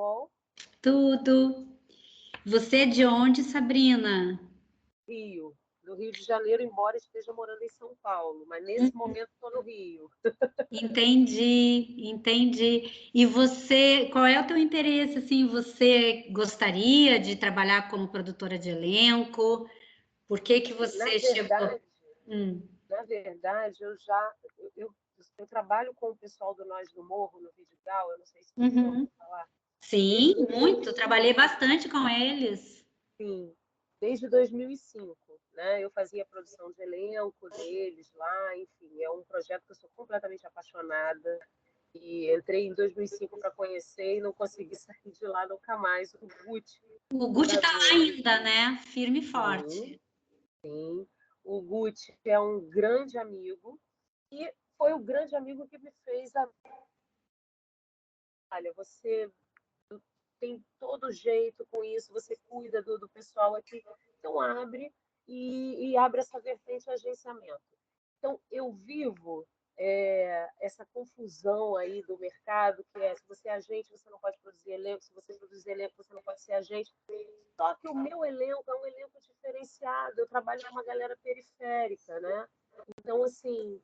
bom? Tudo. Você é de onde, Sabrina? Rio, do Rio de Janeiro, embora esteja morando em São Paulo, mas nesse momento estou no Rio. Entendi. E você, qual é o teu interesse, assim, você gostaria de trabalhar como produtora de elenco? Por que que Na você chegou? verdade, na verdade, eu, eu trabalho com o pessoal do Nós do Morro, no Vidigal, eu não sei se você já Uhum. ouviu falar. Sim, Desde muito. 2005, Trabalhei bastante com eles. sim, desde 2005, né? Eu fazia a produção de elenco deles lá, enfim, é um projeto que eu sou completamente apaixonada. E entrei em 2005 para conhecer e não consegui sair de lá nunca mais. O Guti, O Guti tá lá fundador do ainda, né? Firme e Sim, forte. sim. O Guti é um grande amigo e foi o grande amigo que me fez a... Olha, você tem todo jeito com isso, você cuida do pessoal aqui, então abre e abre essa vertente de agenciamento. Então, eu vivo essa confusão aí do mercado, que é se você é agente, você não pode produzir elenco, se você produzir elenco, você não pode ser agente. Só que o meu elenco é um elenco diferenciado, eu trabalho com uma galera periférica, né? Então, assim,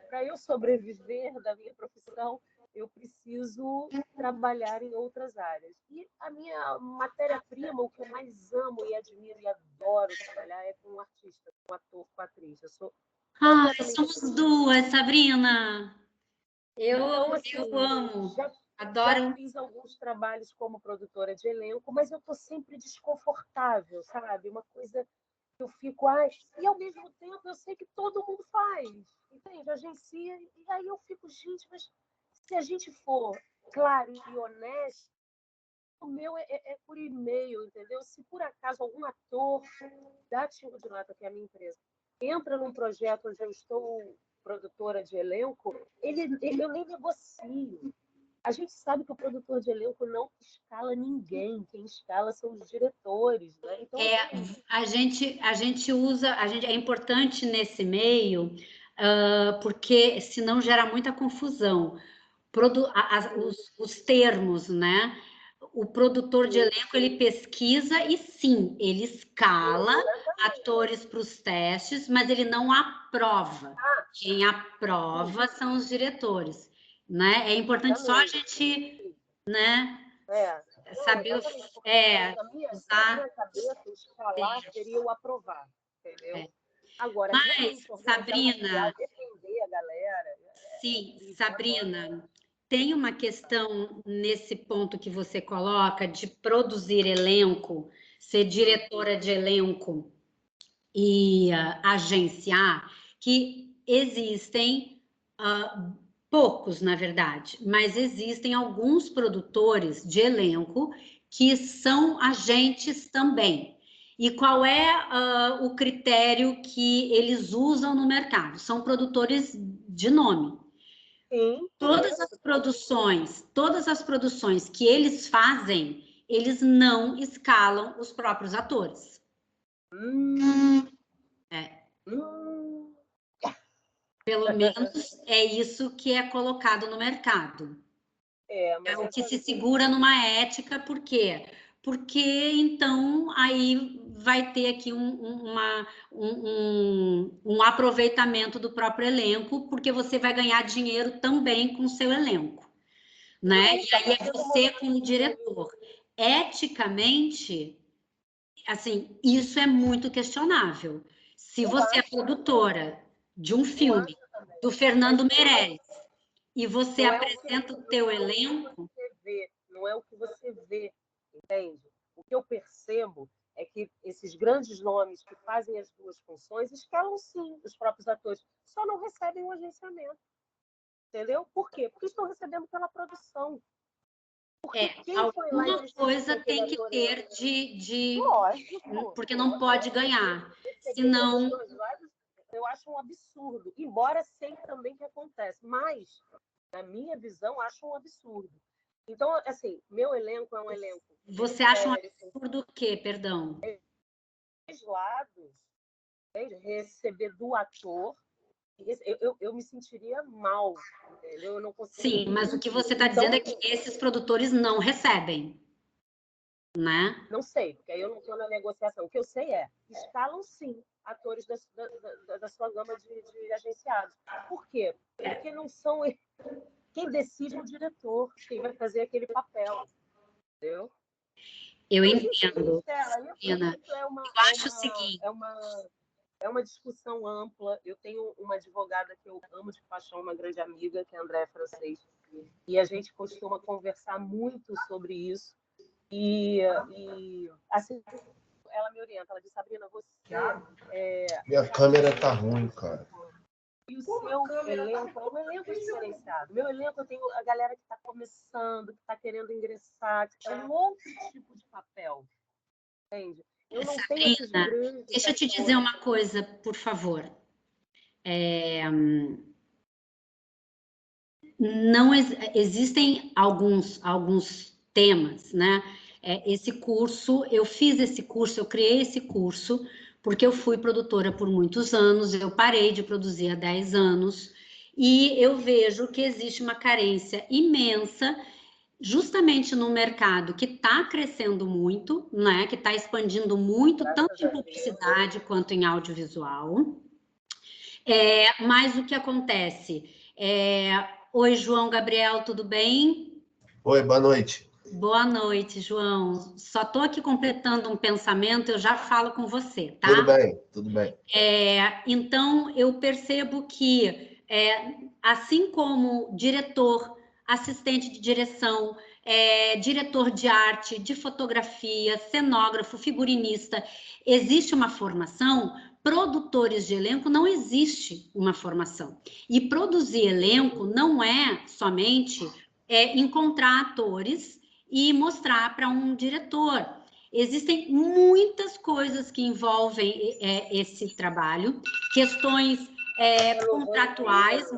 para eu sobreviver da minha profissão, eu preciso trabalhar em outras áreas. E a minha matéria-prima, o que eu mais amo e admiro e adoro trabalhar é com um artista, com um ator, com atriz. Eu sou Ai, completamente somos apaixonada. duas, Sabrina. Eu, Então, eu assim, amo. já Adoro. fiz alguns trabalhos como produtora de elenco, mas eu estou sempre desconfortável, sabe? Uma coisa que eu fico, e ao mesmo tempo eu sei que todo mundo faz, entende? Agencia, e aí eu fico, gente, mas se a gente for claro e honesto, o meu é por e-mail, entendeu? Se por acaso algum ator da Tingo de Nata, que é a minha empresa, entra num projeto onde eu estou produtora de elenco, eu nem negocio. A gente sabe que o produtor de elenco não escala ninguém, quem escala são os diretores, né? Então, É, assim, a gente usa, é importante nesse meio, porque senão gera muita confusão. Os termos, né? O produtor de elenco ele pesquisa e sim, ele escala atores para os testes, mas ele não aprova. Quem aprova são os diretores, né? É importante só a exatamente. gente, né, Não, saber exatamente, porque assim, na usar minha cabeça, o escalar termos. seria o aprovar, entendeu? Agora, Mas, realmente organizar material, Sabrina, defender a galera, sim, incrível, eu adoro. Sabrina, tem uma questão nesse ponto que você coloca de produzir elenco, ser diretora de elenco e agenciar, que existem poucos, na verdade, mas existem alguns produtores de elenco que são agentes também. E qual é o critério que eles usam no mercado? São produtores de nome. Sim, conheço. Todas as produções que eles fazem, eles não escalam os próprios atores. Hum, É, hum. pelo menos é isso que é colocado no mercado. É Mas o que essas se segura numa ética, por quê? Porque então aí vai ter aqui um aproveitamento do próprio elenco, porque você vai ganhar dinheiro também com o seu elenco, né? E está aí é fazendo você uma... como diretor. Eticamente, assim, isso é muito questionável. Se Eu você é acho também, produtora de um eu filme acho também. do Fernando Mas não é, Meirelles e você não é o que, apresenta o não teu é o que elenco, você vê, não é o que você vê, entende? O que eu percebo é que esses grandes nomes que fazem as duas funções escalam sim os próprios atores, só não recebem o agenciamento, entendeu? Por quê? Porque estão recebendo pela produção. Porque quem foi lá e alguma decidiu que coisa aquele tem que ator ter entra? Lógico, porque não pode lógico. ganhar. Receber pelos Senão, dois lados, eu acho um absurdo. Embora sei também que acontece, mas, na minha visão, acho um absurdo. Então, assim, meu elenco é um elenco você acha um periférico, absurdo o quê? Perdão. dois lados, entende? Receber do ator eu me sentiria mal, entendeu? Eu não consigo. Sim, mas o que você está dizendo é que esses produtores não recebem, né? Não sei, porque aí eu não estou na negociação. O que eu sei é, escalam sim atores da sua gama de agenciados. Por quê? Porque não são quem decide é o diretor, quem vai fazer aquele papel, entendeu? Eu Mas, enfim, entendo, Stella, Sabrina. isso é Eu acho o seguinte. é uma discussão ampla. Eu tenho uma advogada que eu amo de paixão, uma grande amiga, que é a Andréa Francês, e a gente costuma conversar muito sobre isso. E assim, ela me orienta, ela diz, Sabrina, Minha câmera tá ruim, cara. e o seu elenco é um elenco diferenciado. Meu elenco, eu tenho a galera que está começando, que está querendo ingressar, que é um outro tipo de papel, entende? Eu não tenho esses Sabrina, grandes deixa eu te atores. dizer uma coisa, por favor. Não existem alguns temas, né? Esse curso, eu fiz esse curso, eu criei esse curso porque eu fui produtora por muitos anos, eu parei de produzir há 10 anos e eu vejo que existe uma carência imensa justamente no mercado que está crescendo muito, né? Que está expandindo muito, tanto em publicidade quanto em audiovisual. Mas o que acontece? Oi, João Gabriel, tudo bem? Oi, boa noite. Boa noite, João. Só estou aqui completando um pensamento, eu já falo com você, tá? Tudo bem, tudo bem. Então, eu percebo que, assim como diretor, assistente de direção, diretor de arte, de fotografia, cenógrafo, figurinista, existe uma formação. Produtores de elenco não existe uma formação. E produzir elenco não é somente encontrar atores e mostrar para um diretor. Existem muitas coisas que envolvem esse trabalho, questões contratuais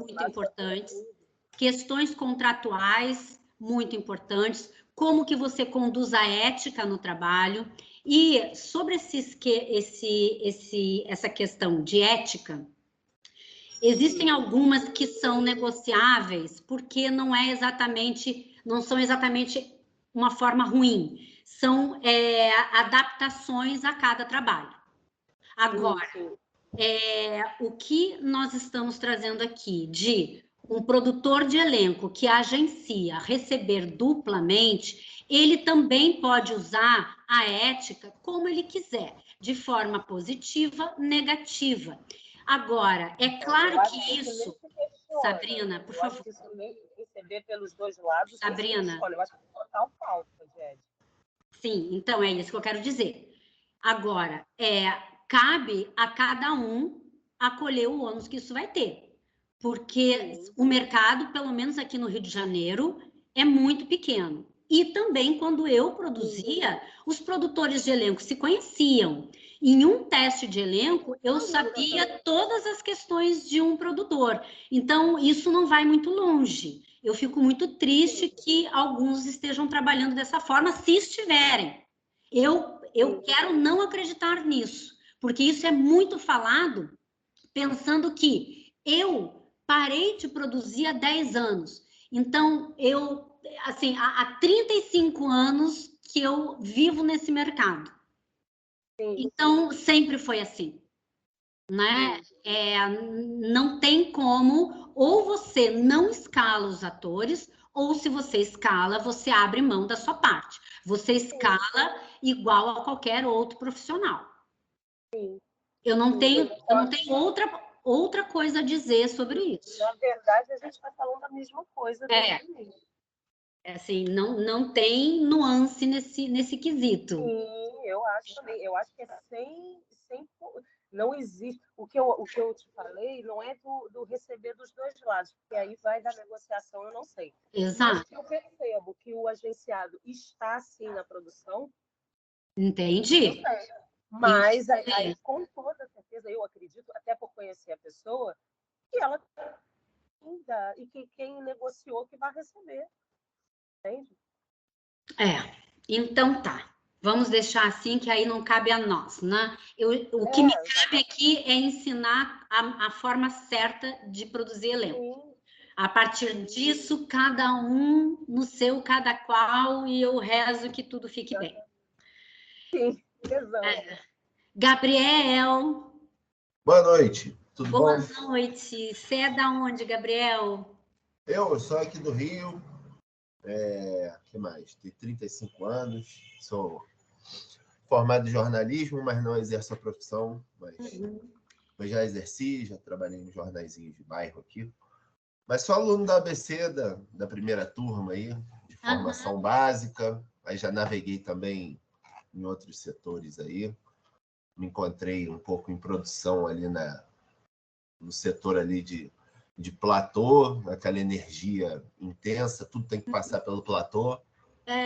muito importantes, como que você conduz a ética no trabalho. E sobre essa questão de ética, existem algumas que são negociáveis, porque não são exatamente uma forma ruim, são adaptações a cada trabalho. Agora, o que nós estamos trazendo aqui de um produtor de elenco que agencia receber duplamente, ele também pode usar a ética como ele quiser, de forma positiva, negativa. Agora, é claro que isso, Sabrina, por favor. Eu acho que isso nem receber pelos dois lados, Sabrina. eu acho que é total falta, Jed. Sim, então é isso que eu quero dizer. Agora, cabe a cada um acolher o ônus que isso vai ter. Porque o mercado, pelo menos aqui no Rio de Janeiro, é muito pequeno. E também, quando eu produzia, os produtores de elenco se conheciam. Em um teste de elenco, eu sabia todas as questões de um produtor. Então, isso não vai muito longe. Eu fico muito triste que alguns estejam trabalhando dessa forma, se estiverem. Eu quero não acreditar nisso, porque isso é muito falado, pensando que eu parei de produzir há 10 anos. Então, há 35 anos que eu vivo nesse mercado. Então, sempre foi assim, né? Não tem como, ou você não escala os atores, ou se você escala, você abre mão da sua parte. Você escala igual a qualquer outro profissional. Eu não tenho outra coisa a dizer sobre isso. Na verdade, a gente está falando a mesma coisa desde o início. Assim, não tem nuance nesse quesito. Sim, eu acho também. Eu acho que é não existe. O que eu te falei não é do receber dos dois lados, porque aí vai da negociação, eu não sei. Exato. Mas que eu percebo que o agenciado está sim na produção. Entendi. Mas aí, com toda certeza, eu acredito, até por conhecer a pessoa, que ela ainda, e que quem negociou que vai receber. Entende? Então tá. Vamos deixar assim, que aí não cabe a nós, né? O que me cabe aqui é ensinar a forma certa de produzir elenco. Sim. A partir disso, cada um no seu, cada qual, e eu rezo que tudo fique bem. Sim, exato. Gabriel. Boa noite, tudo bom? Boa noite. Você é da onde, Gabriel? Eu sou aqui do Rio, que mais? Tenho 35 anos, sou formado em jornalismo, mas não exerço a profissão, mas já exerci, já trabalhei em jornaizinhos de bairro aqui. Mas sou aluno da ABC, da primeira turma aí, de formação básica, aí já naveguei também em outros setores aí, me encontrei um pouco em produção ali no setor ali de platô, aquela energia intensa, tudo tem que passar pelo platô.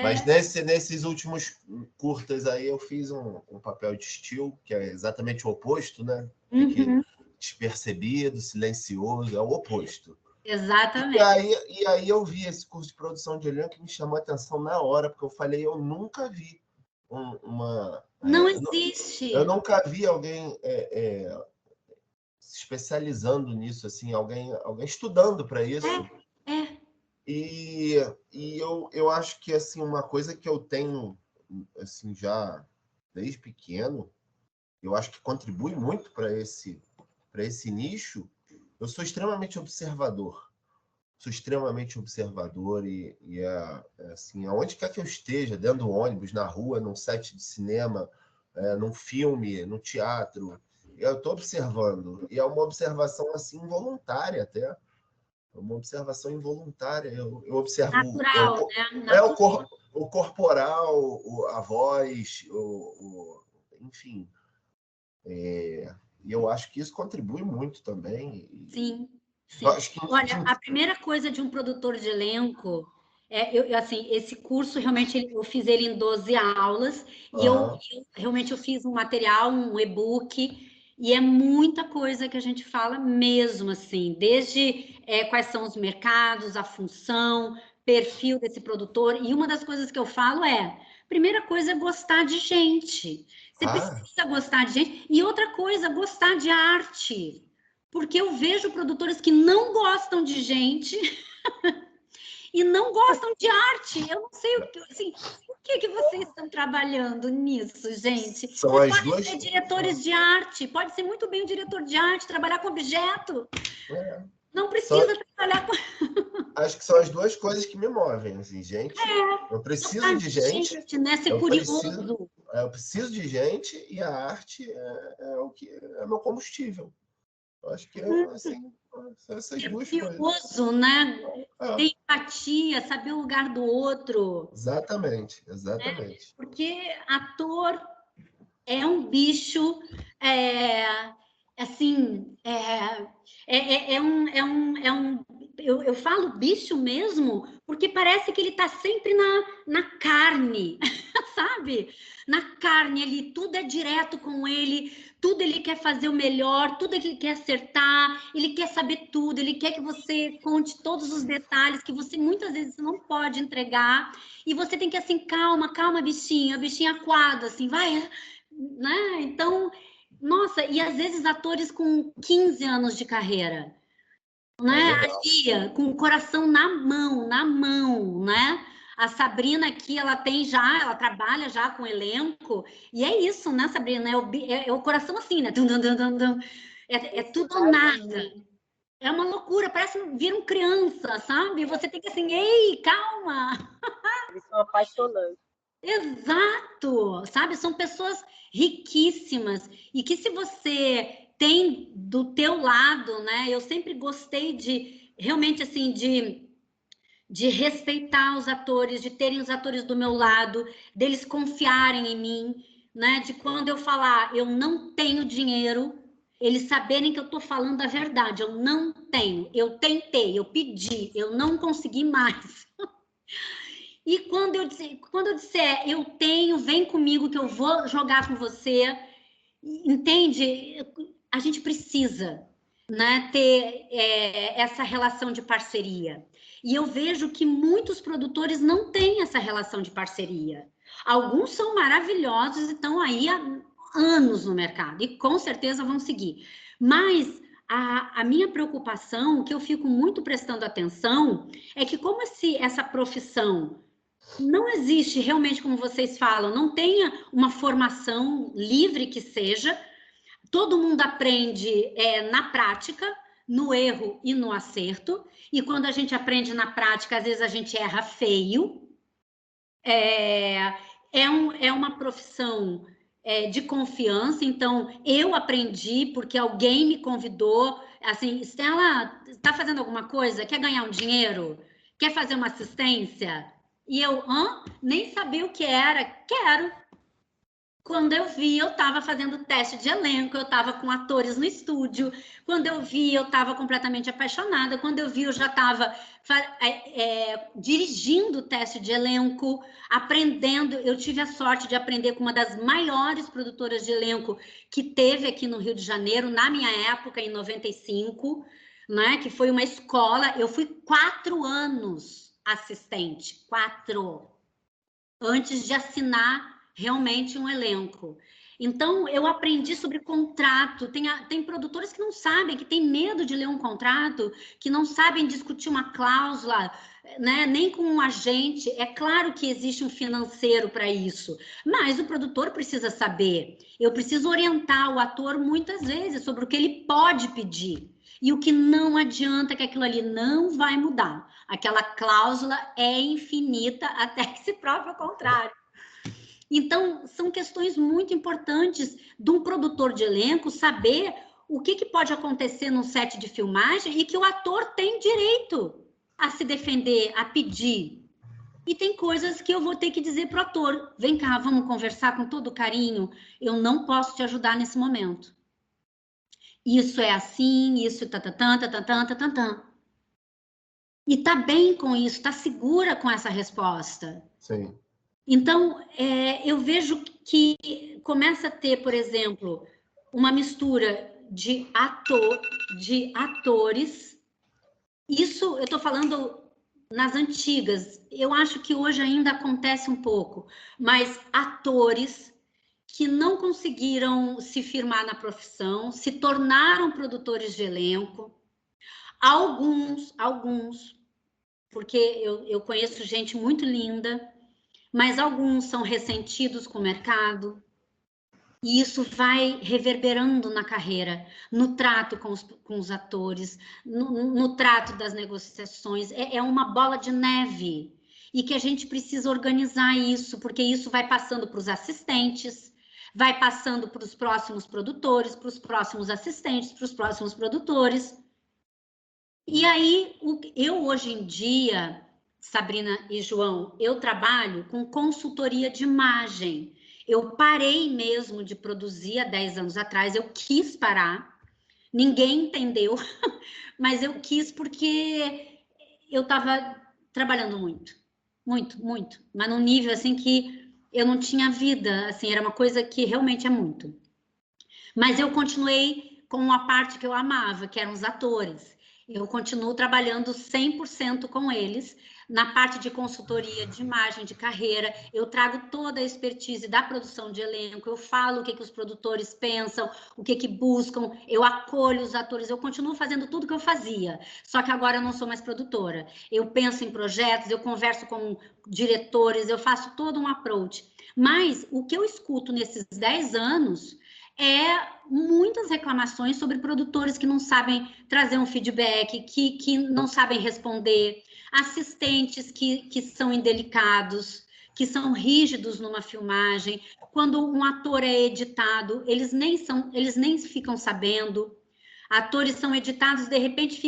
Mas nesses últimos curtas aí eu fiz um papel de estilo, que é exatamente o oposto, né? Fique despercebido, silencioso, é o oposto. Exatamente. E aí eu vi esse curso de produção de elenco que me chamou a atenção na hora, porque eu falei, eu nunca vi uma... Não existe. Eu nunca vi alguém se especializando nisso, assim, alguém estudando para isso. E eu acho que assim, uma coisa que eu tenho assim, já desde pequeno, eu acho que contribui muito para esse nicho. Eu sou extremamente observador. E assim, aonde quer que eu esteja, dentro do ônibus, na rua, num set de cinema, num filme, no teatro, eu estou observando. E é uma observação assim involuntária até. É uma observação involuntária. Eu observo natural, né? Natural. o corporal, a voz, enfim. E eu acho que isso contribui muito também. Sim. Acho que... Olha, a primeira coisa de um produtor de elenco assim, esse curso realmente eu fiz ele em 12 aulas e realmente eu fiz um material, um e-book, e é muita coisa que a gente fala mesmo, assim, desde quais são os mercados, a função, perfil desse produtor. E uma das coisas que eu falo primeira coisa é gostar de gente. Você precisa gostar de gente. E outra coisa, gostar de arte. Porque eu vejo produtores que não gostam de gente e não gostam de arte. Eu não sei assim, por que vocês estão trabalhando nisso, gente? Vocês podem ser diretores de arte, pode ser muito bem um diretor de arte, trabalhar com objeto. Não precisa trabalhar com... Acho que são as duas coisas que me movem, assim, gente. Eu preciso de gente, né? Ser curioso. Eu preciso de gente e a arte o que é meu combustível. Eu acho que assim, essas duas coisas. Curioso, né? Ter empatia, saber o lugar do outro. Exatamente. Porque ator é um bicho, assim, eu falo bicho mesmo, porque parece que ele está sempre na carne, sabe? Na carne, tudo é direto com ele, tudo ele quer fazer o melhor, tudo ele quer acertar, ele quer saber tudo, ele quer que você conte todos os detalhes que você muitas vezes não pode entregar, e você tem que assim, calma, bichinho, a bichinha aquada, assim, vai, né? Então, nossa, e às vezes atores com 15 anos de carreira, né? A Lia, com o coração na mão, né? A Sabrina aqui, ela trabalha já com elenco, e é isso, né, Sabrina? É o coração assim, né? É tudo ou nada. É uma loucura, parece que viram criança, sabe? Você tem que assim, ei, calma! Eles são apaixonantes. Exato, sabe? São pessoas riquíssimas e que se você tem do teu lado, né? Eu sempre gostei de realmente assim de respeitar os atores, de terem os atores do meu lado, deles confiarem em mim, né? De quando eu falar, eu não tenho dinheiro, eles saberem que eu tô falando a verdade. Eu não tenho, eu tentei, eu pedi, eu não consegui mais. E quando eu disser, eu tenho, vem comigo que eu vou jogar com você, entende? A gente precisa, né, ter essa relação de parceria. E eu vejo que muitos produtores não têm essa relação de parceria. Alguns são maravilhosos e estão aí há anos no mercado, e com certeza vão seguir. Mas a minha preocupação, que eu fico muito prestando atenção, é que como essa profissão não existe realmente, como vocês falam, não tenha uma formação livre que seja, todo mundo aprende na prática, no erro e no acerto, e quando a gente aprende na prática, às vezes a gente erra feio. É uma profissão de confiança, então eu aprendi porque alguém me convidou, assim, Estela, está fazendo alguma coisa? Quer ganhar um dinheiro? Quer fazer uma assistência? E eu, nem sabia o que era. Quero. Quando eu vi, eu estava fazendo teste de elenco, eu estava com atores no estúdio. Quando eu vi, eu estava completamente apaixonada. Quando eu vi, eu já estava dirigindo o teste de elenco, aprendendo. Eu tive a sorte de aprender com uma das maiores produtoras de elenco que teve aqui no Rio de Janeiro, na minha época, em 95, né? Que foi uma escola. Eu fui 4 anos assistente, 4, antes de assinar realmente um elenco. Então, eu aprendi sobre contrato. Tem produtores que não sabem, que têm medo de ler um contrato, que não sabem discutir uma cláusula, né? Nem com um agente. É claro que existe um financeiro para isso, mas o produtor precisa saber. Eu preciso orientar o ator muitas vezes sobre o que ele pode pedir. E o que não adianta, que aquilo ali não vai mudar. Aquela cláusula é infinita até que se prove o contrário. Então, são questões muito importantes de um produtor de elenco saber o que pode acontecer num set de filmagem e que o ator tem direito a se defender, a pedir. E tem coisas que eu vou ter que dizer para o ator: vem cá, vamos conversar com todo carinho, eu não posso te ajudar nesse momento. Isso é assim, isso tá. E tá bem com isso, tá segura com essa resposta. Sim. Então, eu vejo que começa a ter, por exemplo, uma mistura de atores. Isso eu estou falando nas antigas. Eu acho que hoje ainda acontece um pouco, mas atores que não conseguiram se firmar na profissão, se tornaram produtores de elenco. Alguns, porque eu conheço gente muito linda, mas alguns são ressentidos com o mercado, e isso vai reverberando na carreira, no trato com os atores, no trato das negociações. É uma bola de neve, e que a gente precisa organizar isso, porque isso vai passando para os assistentes, vai passando para os próximos produtores, para os próximos assistentes, para os próximos produtores. E aí, eu hoje em dia, Sabrina e João, eu trabalho com consultoria de imagem. Eu parei mesmo de produzir há 10 anos atrás, eu quis parar, ninguém entendeu, mas eu quis porque eu estava trabalhando muito, mas num nível assim que eu não tinha vida, assim, era uma coisa que realmente é muito. Mas eu continuei com a parte que eu amava, que eram os atores. Eu continuo trabalhando 100% com eles, na parte de consultoria, de imagem, de carreira. Eu trago toda a expertise da produção de elenco, eu falo o que os produtores pensam, o que buscam, eu acolho os atores, eu continuo fazendo tudo que eu fazia, só que agora eu não sou mais produtora. Eu penso em projetos, eu converso com diretores, eu faço todo um approach. Mas o que eu escuto nesses 10 anos muitas reclamações sobre produtores que não sabem trazer um feedback, que não sabem responder, assistentes que são indelicados, que são rígidos numa filmagem. Quando um ator é editado, eles nem ficam sabendo. Atores são editados, de repente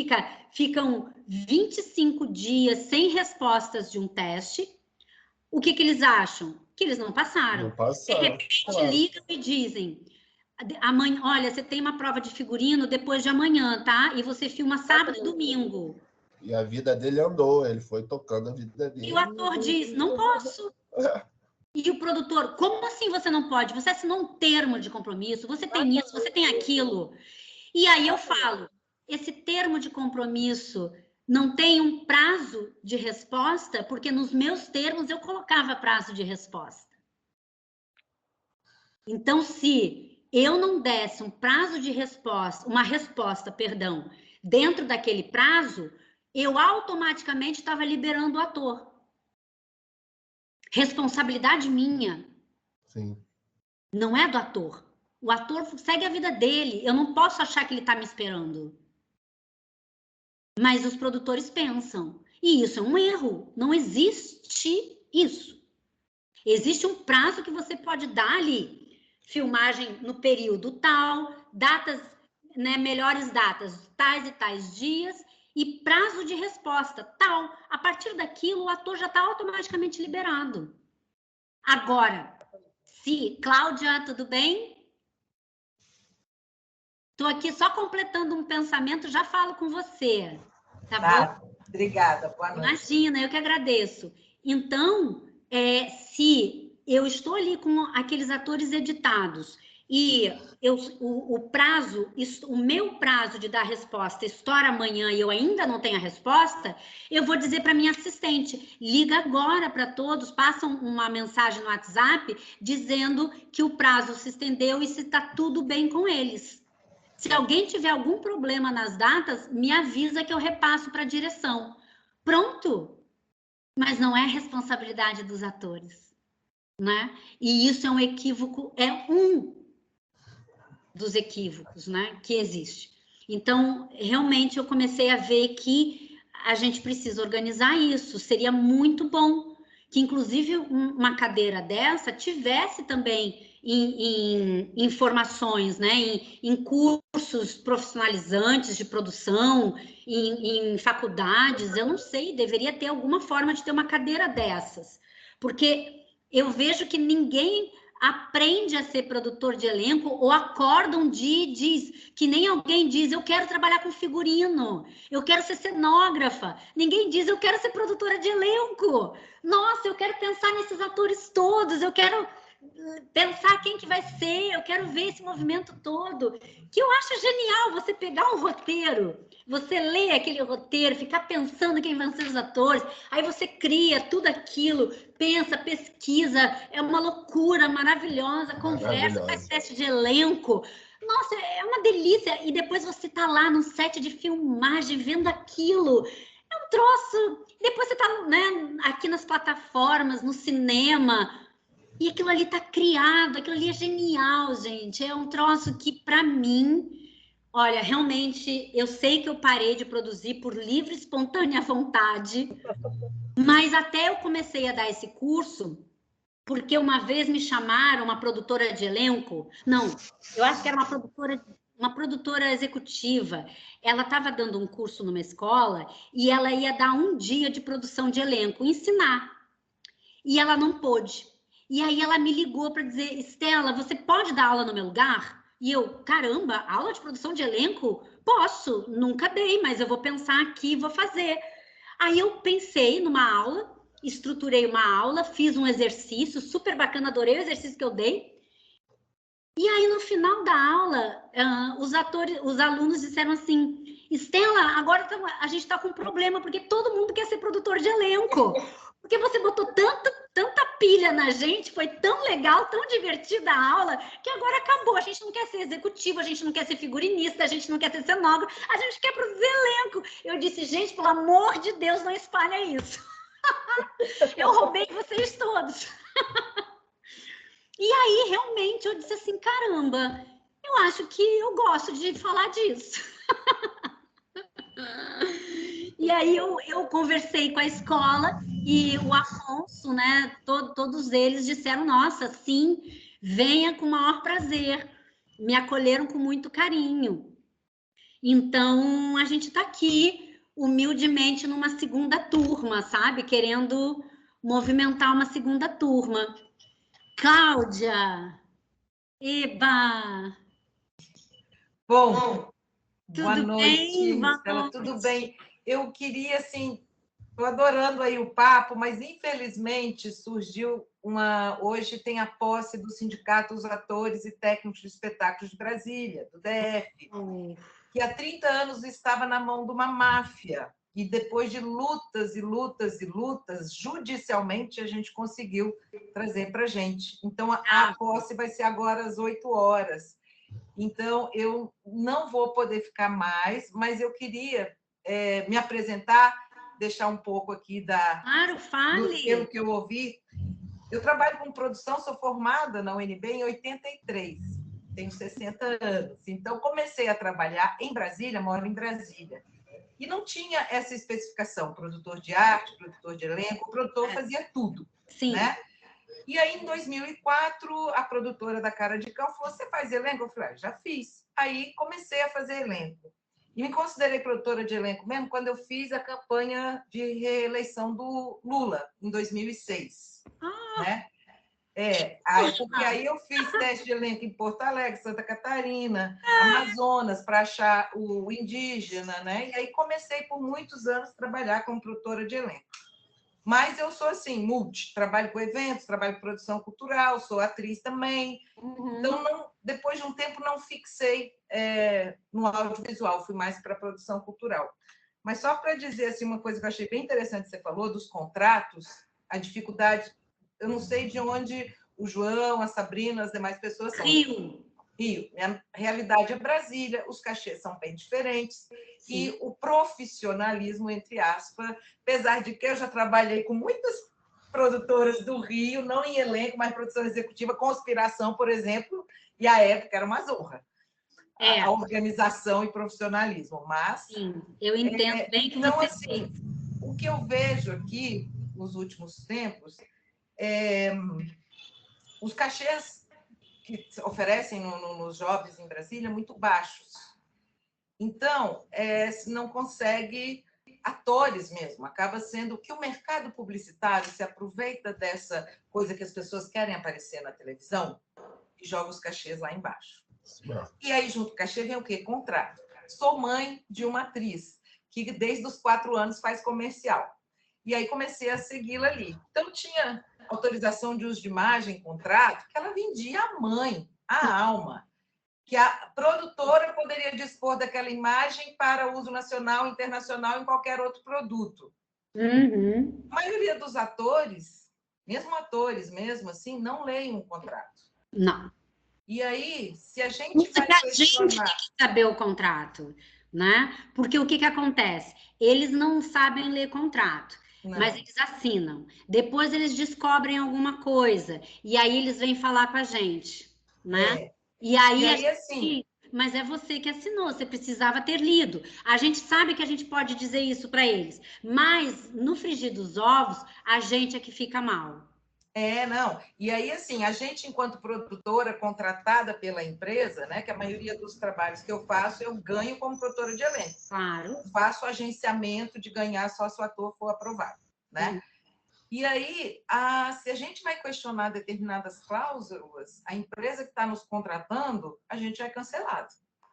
ficam 25 dias sem respostas de um teste. O que eles acham? Que eles não passaram. Não passaram. De repente, claro. ligam e dizem: amanhã, olha, você tem uma prova de figurino depois de amanhã, tá? E você filma sábado e domingo. E a vida dele andou, ele foi tocando a vida dele. E o ator diz: não posso. E o produtor: como assim você não pode? Você assinou um termo de compromisso, você tem isso, você tem aquilo. E aí eu falo: esse termo de compromisso não tem um prazo de resposta, porque nos meus termos eu colocava prazo de resposta. Então, se eu não desse um prazo de resposta, uma resposta, perdão, dentro daquele prazo, eu automaticamente estava liberando o ator. Responsabilidade minha. Sim. Não é do ator. O ator segue a vida dele. Eu não posso achar que ele está me esperando. Mas os produtores pensam. E isso é um erro. Não existe isso. Existe um prazo que você pode dar ali. Filmagem no período tal, datas, né, melhores datas, tais e tais dias, e prazo de resposta tal. A partir daquilo, o ator já está automaticamente liberado. Agora, se... Cláudia, tudo bem? Estou aqui só completando um pensamento, já falo com você. Tá bom? Obrigada, boa noite. Imagina, eu que agradeço. Então, se eu estou ali com aqueles atores editados e o meu prazo de dar resposta estoura amanhã e eu ainda não tenho a resposta, eu vou dizer para minha assistente, liga agora para todos, passam uma mensagem no WhatsApp dizendo que o prazo se estendeu e se está tudo bem com eles. Se alguém tiver algum problema nas datas, me avisa que eu repasso para a direção. Pronto! Mas não é responsabilidade dos atores, né? E isso é um equívoco, é um dos equívocos, né, que existe. Então, realmente, eu comecei a ver que a gente precisa organizar isso. Seria muito bom que, inclusive, uma cadeira dessa tivesse também em informações, né, em cursos profissionalizantes de produção, em faculdades, eu não sei, deveria ter alguma forma de ter uma cadeira dessas, porque eu vejo que ninguém aprende a ser produtor de elenco ou acorda um dia e diz, que nem alguém diz, eu quero trabalhar com figurino, eu quero ser cenógrafa. Ninguém diz, eu quero ser produtora de elenco. Nossa, eu quero pensar nesses atores todos, eu quero pensar quem que vai ser, eu quero ver esse movimento todo. Que eu acho genial você pegar um roteiro, você lê aquele roteiro, ficar pensando quem vão ser os atores, aí você cria tudo aquilo, pensa, pesquisa, é uma loucura maravilhosa, conversa, faz teste de elenco. Nossa, é uma delícia. E depois você tá lá no set de filmagem, vendo aquilo. É um troço. Depois você tá, né, aqui nas plataformas, no cinema, e aquilo ali tá criado, aquilo ali é genial, gente. É um troço que, para mim, olha, realmente, eu sei que eu parei de produzir por livre, espontânea vontade, mas até eu comecei a dar esse curso, porque uma vez me chamaram, uma produtora de elenco, não, eu acho que era uma produtora executiva, ela estava dando um curso numa escola e ela ia dar um dia de produção de elenco, ensinar, e ela não pôde. E aí ela me ligou para dizer, Estela, você pode dar aula no meu lugar? E eu, caramba, aula de produção de elenco? Posso, nunca dei, mas eu vou pensar aqui e vou fazer. Aí eu pensei numa aula, estruturei uma aula, fiz um exercício super bacana, adorei o exercício que eu dei. E aí no final da aula, os alunos disseram assim, Estela, agora a gente está com um problema, porque todo mundo quer ser produtor de elenco. Porque você botou tanta pilha na gente, foi tão legal, tão divertida a aula, que agora acabou. A gente não quer ser executivo, a gente não quer ser figurinista, a gente não quer ser cenógrafo, a gente quer produzir elenco. Eu disse, gente, pelo amor de Deus, não espalha isso. Eu roubei vocês todos. E aí, realmente, eu disse assim, caramba, eu acho que eu gosto de falar disso. E aí eu conversei com a escola e o Afonso, né, todos eles disseram, nossa, sim, venha com o maior prazer. Me acolheram com muito carinho. Então, a gente está aqui, humildemente, numa segunda turma, sabe? Querendo movimentar uma segunda turma. Cláudia! Eba! Bom, boa Tudo noite, bem? Boa Estela, noite. tudo bem? Eu queria, assim, estou adorando aí o papo, mas infelizmente surgiu hoje tem a posse do Sindicato dos Atores e Técnicos de Espetáculos de Brasília, do DF, que há 30 anos estava na mão de uma máfia. E depois de lutas e lutas e lutas, judicialmente a gente conseguiu trazer para a gente. Então, a posse vai ser agora às 8 horas. Então, eu não vou poder ficar mais, mas eu queria me apresentar, deixar um pouco aqui Claro, fale. do que eu ouvi. Eu trabalho com produção, sou formada na UNB em 83, tenho 60 anos. Então, comecei a trabalhar em Brasília, moro em Brasília. E não tinha essa especificação, produtor de arte, produtor de elenco, o produtor fazia tudo. Sim. Né? E aí, em 2004, a produtora da Cara de Cão falou, você faz elenco? Eu falei, já fiz. Aí, comecei a fazer elenco. E me considerei produtora de elenco mesmo quando eu fiz a campanha de reeleição do Lula, em 2006. Né? Porque aí eu fiz teste de elenco em Porto Alegre, Santa Catarina, Amazonas, para achar o indígena, né? E aí comecei por muitos anos a trabalhar como produtora de elenco. Mas eu sou assim, trabalho com eventos, trabalho com produção cultural, sou atriz também. Então, depois de um tempo, não fixei no audiovisual, fui mais para a produção cultural. Mas só para dizer assim, uma coisa que eu achei bem interessante que você falou, dos contratos, a dificuldade, eu não sei de onde o João, a Sabrina, as demais pessoas são. Rio. Minha realidade é Brasília, os cachês são bem diferentes. Sim. E o profissionalismo, entre aspas, apesar de que eu já trabalhei com muitas produtoras do Rio, não em elenco, mas produção executiva, Conspiração, por exemplo, e à época era uma zorra. A organização e profissionalismo, mas... Sim, eu entendo bem que então, você assim, fez. O que eu vejo aqui, nos últimos tempos, os cachês que oferecem nos jobs em Brasília muito baixos. Então, não consegue atores mesmo. Acaba sendo que o mercado publicitário se aproveita dessa coisa que as pessoas querem aparecer na televisão e joga os cachês lá embaixo. E aí, junto com o cachê, vem o quê? Contrato. Sou mãe de uma atriz que, desde os 4 anos, faz comercial. E aí, comecei a segui-la ali. Então, tinha autorização de uso de imagem, contrato, que ela vendia a mãe, a alma, que a produtora poderia dispor daquela imagem para uso nacional, internacional, em qualquer outro produto. A maioria dos atores, mesmo atores mesmo assim, não leem um contrato. Não. E aí, se a gente vai questionar... A gente tem que saber o contrato, né? Porque o que acontece? Eles não sabem ler contrato. Não. Mas eles assinam. Depois eles descobrem alguma coisa. E aí eles vêm falar com a gente, né? E aí assim... Mas é você que assinou, você precisava ter lido. A gente sabe que a gente pode dizer isso para eles. Mas, no frigir dos ovos, a gente é que fica mal. Não. E aí, assim, a gente, enquanto produtora contratada pela empresa, né, que a maioria dos trabalhos que eu faço, eu ganho como produtora de elenco. Claro. Faço agenciamento de ganhar só se o ator for aprovado, né? E aí, se a gente vai questionar determinadas cláusulas, a empresa que está nos contratando, a gente é cancelado.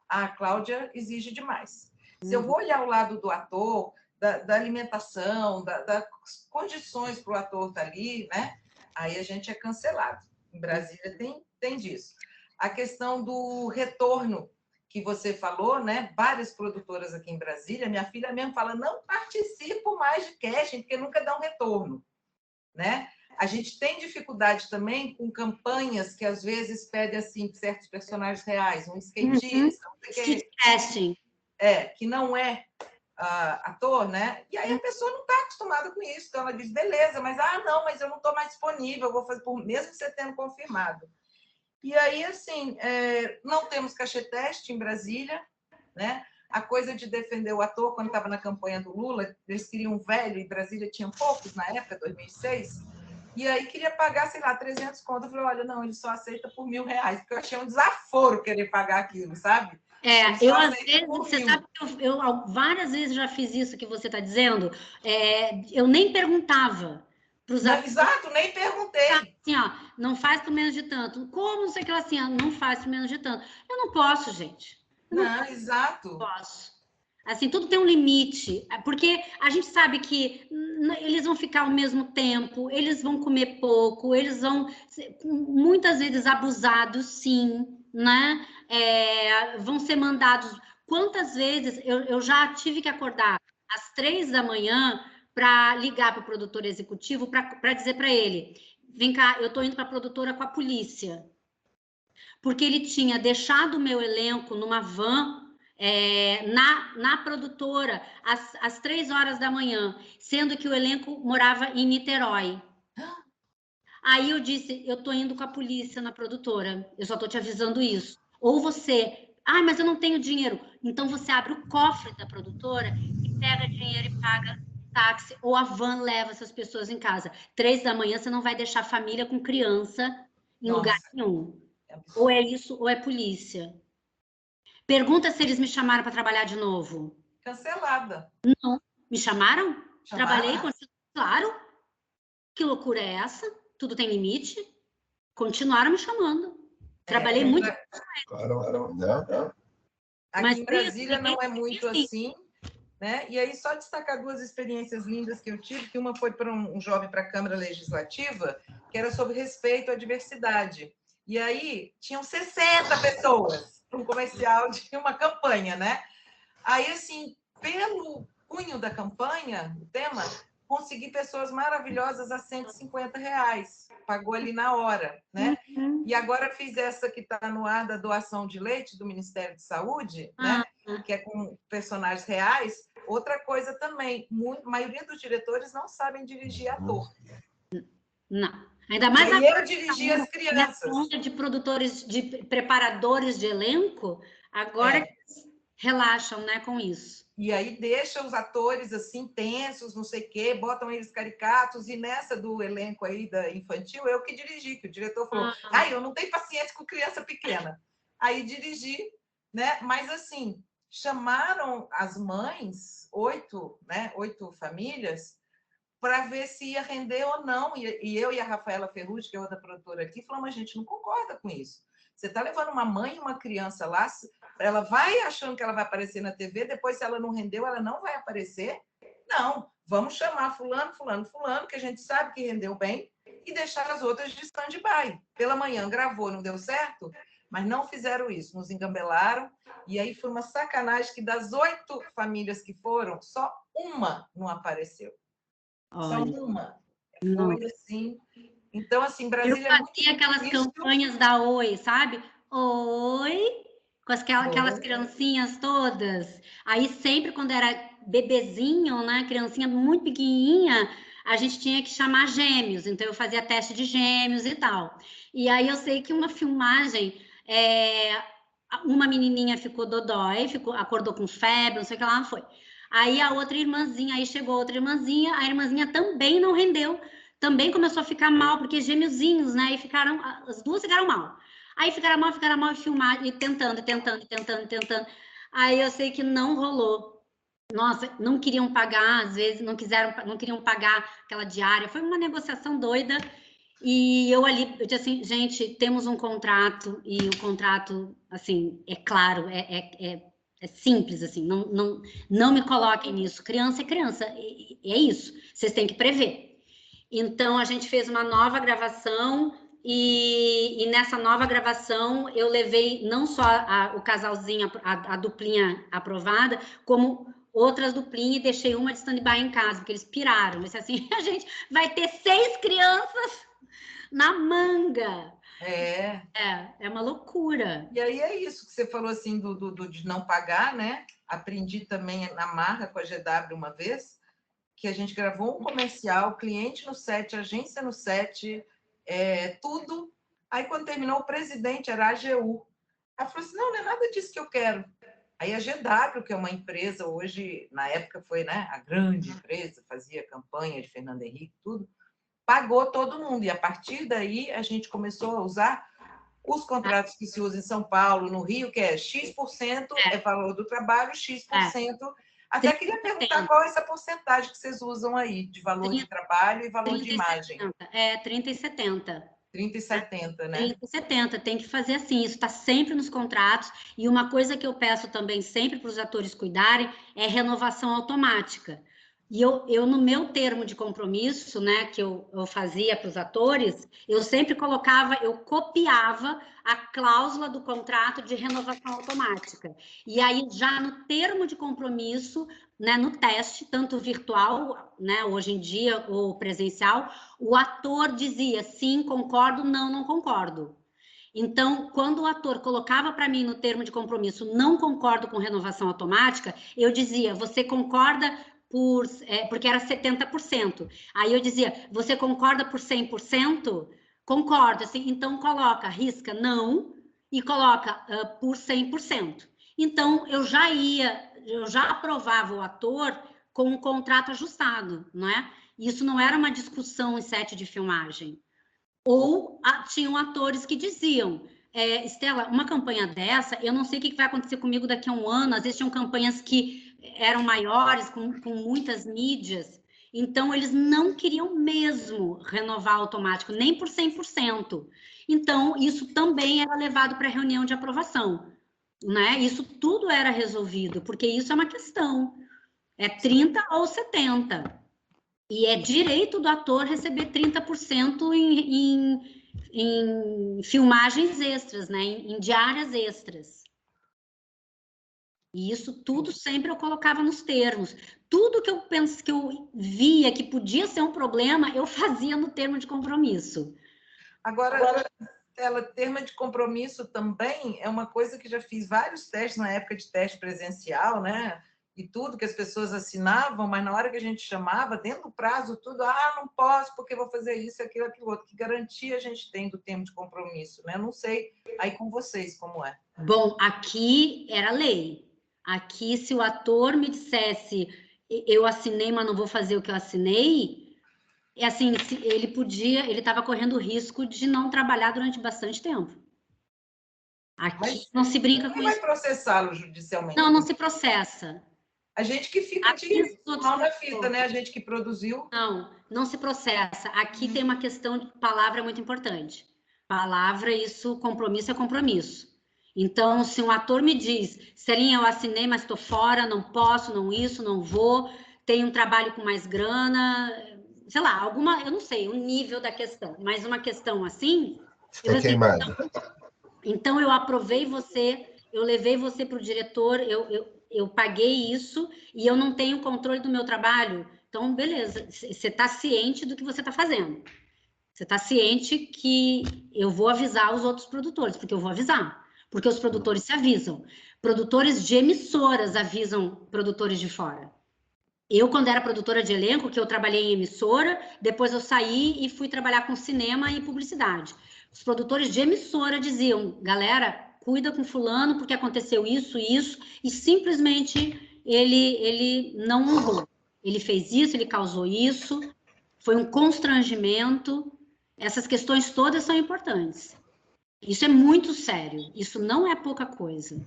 A Cláudia exige demais. Se eu vou olhar o lado do ator, da alimentação, das condições para o ator estar ali, né? Aí a gente é cancelado. Em Brasília tem disso. A questão do retorno que você falou, né? Várias produtoras aqui em Brasília, minha filha mesmo fala, não participo mais de casting, porque nunca dá um retorno, né? A gente tem dificuldade também com campanhas que às vezes pedem assim certos personagens reais, um skatista, casting. Que não é ator, né? E aí a pessoa não está acostumada com isso. Então ela diz, beleza, mas não, mas eu não estou mais disponível, eu vou fazer mesmo você tendo confirmado. E aí, assim, não temos cachê-teste em Brasília, né? A coisa de defender o ator, quando estava na campanha do Lula, eles queriam um velho, e Brasília tinha poucos na época, 2006, e aí queria pagar, sei lá, 300 conto. Eu falei, olha, não, ele só aceita por R$1.000, porque eu achei um desaforo querer pagar aquilo, sabe? Eu às vezes, você sabe que eu várias vezes já fiz isso que você está dizendo, eu nem perguntava para os atores. Exato, nem perguntei. Assim, ó, não faz por menos de tanto. Como, não sei o que lá, assim, não faz por menos de tanto. Eu não posso, gente. Exato. Não posso. Assim, tudo tem um limite, porque a gente sabe que eles vão ficar ao mesmo tempo, eles vão comer pouco, eles vão, muitas vezes, abusados, sim, né? Vão ser mandados. Quantas vezes eu já tive que acordar às 3 da manhã para ligar para o produtor executivo para dizer para ele, vem cá, eu estou indo para a produtora com a polícia. Porque ele tinha deixado o meu elenco numa van na produtora às 3 horas da manhã, sendo que o elenco morava em Niterói. Aí eu disse, eu tô indo com a polícia na produtora, eu só tô te avisando isso. Ou você, mas eu não tenho dinheiro. Então você abre o cofre da produtora e pega dinheiro e paga táxi, ou a van leva essas pessoas em casa. 3 da manhã você não vai deixar família com criança em lugar nenhum. Ou é isso, ou é polícia. Pergunta se eles me chamaram para trabalhar de novo. Cancelada. Não. Me chamaram? Trabalhei, claro. Que loucura é essa? Tudo tem limite? Continuaram me chamando. Trabalhei muito. Claro, não. Aqui em Brasília não é muito assim, né? E aí, só destacar 2 experiências lindas que eu tive, que uma foi para um jovem para a Câmara Legislativa, que era sobre respeito à diversidade. E aí, tinham 60 pessoas para um comercial de uma campanha, né? Aí, assim, pelo cunho da campanha, o tema, consegui pessoas maravilhosas a R$150. Pagou ali na hora, né? E agora fiz essa que está no ar da doação de leite do Ministério de Saúde, né? Que é com personagens reais. Outra coisa também, a maioria dos diretores não sabem dirigir ator. Não. Ainda mais e eu dirigi as crianças. Nessa onda de produtores, de preparadores de elenco, agora relaxam, né, com isso. E aí deixa os atores assim tensos, não sei o quê, botam eles caricatos, e nessa do elenco aí da infantil, eu que dirigi, que o diretor falou, eu não tenho paciência com criança pequena. Aí dirigi, né? Mas assim, chamaram as mães, 8 famílias, para ver se ia render ou não. E eu e a Rafaela Ferrugem, que é outra produtora aqui, falamos, a gente não concorda com isso. Você está levando uma mãe e uma criança lá, ela vai achando que ela vai aparecer na TV, depois, se ela não rendeu, ela não vai aparecer. Não, vamos chamar fulano, que a gente sabe que rendeu bem, e deixar as outras de stand-by. Pela manhã gravou, não deu certo, mas não fizeram isso, nos engambelaram, e aí foi uma sacanagem que das 8 famílias que foram, só uma não apareceu. Só uma. Foi assim... Então, assim, Brasília eu fazia aquelas campanhas da Oi, sabe? Oi, com aquelas criancinhas todas. Aí, sempre quando era bebezinho, né? Criancinha muito pequenininha, a gente tinha que chamar gêmeos. Então, eu fazia teste de gêmeos e tal. E aí, eu sei que uma filmagem, uma menininha ficou dodói, acordou com febre, não sei o que lá, foi. Aí, a outra irmãzinha, aí chegou outra irmãzinha, a irmãzinha também não rendeu. Também começou a ficar mal, porque gêmeozinhos, né? E as 2 ficaram mal. Aí ficaram mal e filmar, e tentando. Aí eu sei que não rolou. Nossa, não queriam pagar, às vezes não queriam pagar aquela diária. Foi uma negociação doida. E eu disse assim, gente, temos um contrato, e o contrato, assim, é claro, é simples, assim, não me coloquem nisso. Criança é criança, é isso. Vocês têm que prever. Então, a gente fez uma nova gravação e nessa nova gravação eu levei não só o casalzinho, a duplinha aprovada, como outras duplinhas, e deixei uma de stand-by em casa, porque eles piraram. Mas assim, a gente vai ter 6 crianças na manga. É uma loucura. E aí é isso que você falou, assim, de não pagar, né? Aprendi também na marra com a GW uma vez, que a gente gravou um comercial, cliente no set, agência no set, tudo. Aí, quando terminou, o presidente era a AGU. Ela falou assim, não é nada disso que eu quero. Aí a GW, que é uma empresa hoje, na época foi, né, a grande empresa, fazia campanha de Fernando Henrique, tudo, pagou todo mundo. E a partir daí a gente começou a usar os contratos que se usam em São Paulo, no Rio, que é X% é valor do trabalho, X%. Até queria perguntar qual é essa porcentagem que vocês usam aí, de valor de trabalho e valor de imagem. 30 e 70. 30 e 70, né? 30 e 70, tem que fazer assim, isso está sempre nos contratos. E uma coisa que eu peço também sempre para os atores cuidarem é renovação automática. E eu no meu termo de compromisso, né, que eu fazia para os atores, eu sempre colocava, eu copiava a cláusula do contrato de renovação automática. E aí, já no termo de compromisso, né, no teste, tanto virtual, né, hoje em dia, ou presencial, o ator dizia sim, concordo, não, não concordo. Então, quando o ator colocava para mim no termo de compromisso, não concordo com renovação automática, eu dizia, você concorda porque era 70%. Aí eu dizia, você concorda por 100%? Concordo, assim, então coloca, risca não e coloca por 100%. Então, eu já aprovava o ator com um contrato ajustado, não é? Isso não era uma discussão em set de filmagem. Ou tinham atores que diziam, Estela, uma campanha dessa, eu não sei o que vai acontecer comigo daqui a um ano, às vezes tinham campanhas que eram maiores, com muitas mídias, então eles não queriam mesmo renovar automático, nem por 100%. Então, isso também era levado para a reunião de aprovação, né? Isso tudo era resolvido, porque isso é uma questão, é 30 ou 70%. E é direito do ator receber 30% em filmagens extras, né? Em diárias extras. E isso tudo sempre eu colocava nos termos. Tudo que eu penso que eu via que podia ser um problema, eu fazia no termo de compromisso. Agora ela, termo de compromisso também é uma coisa que já fiz vários testes na época de teste presencial, né? E tudo que as pessoas assinavam, mas na hora que a gente chamava, dentro do prazo, tudo, não posso, porque vou fazer isso, aquilo, aquilo outro. Que garantia a gente tem do termo de compromisso, né? Não sei aí com vocês como é. Bom, aqui era lei. Aqui, se o ator me dissesse, eu assinei, mas não vou fazer o que eu assinei, é assim, ele estava correndo o risco de não trabalhar durante bastante tempo. Aqui mas não se brinca com isso. Vai processá-lo judicialmente? Não, não se processa. A gente que fica de mal na fita, né? A gente que produziu. Não, não se processa. Aqui tem uma questão de palavra muito importante. Palavra, isso, compromisso é compromisso. Então, se um ator me diz, Celinha, eu assinei, mas estou fora, não posso, não isso, não vou, tenho um trabalho com mais grana, sei lá, alguma, eu não sei o nível da questão, mas uma questão assim... Fica queimado. Então, eu aprovei você, eu levei você para o diretor, eu paguei isso e eu não tenho controle do meu trabalho. Então, beleza, você está ciente do que você está fazendo. Você está ciente que eu vou avisar os outros produtores, porque eu vou avisar. Porque os produtores se avisam. Produtores de emissoras avisam produtores de fora. Eu, quando era produtora de elenco, que eu trabalhei em emissora, depois eu saí e fui trabalhar com cinema e publicidade. Os produtores de emissora diziam, galera, cuida com fulano, porque aconteceu isso, e simplesmente ele não honrou. Ele fez isso, ele causou isso, foi um constrangimento. Essas questões todas são importantes. Isso é muito sério, isso não é pouca coisa.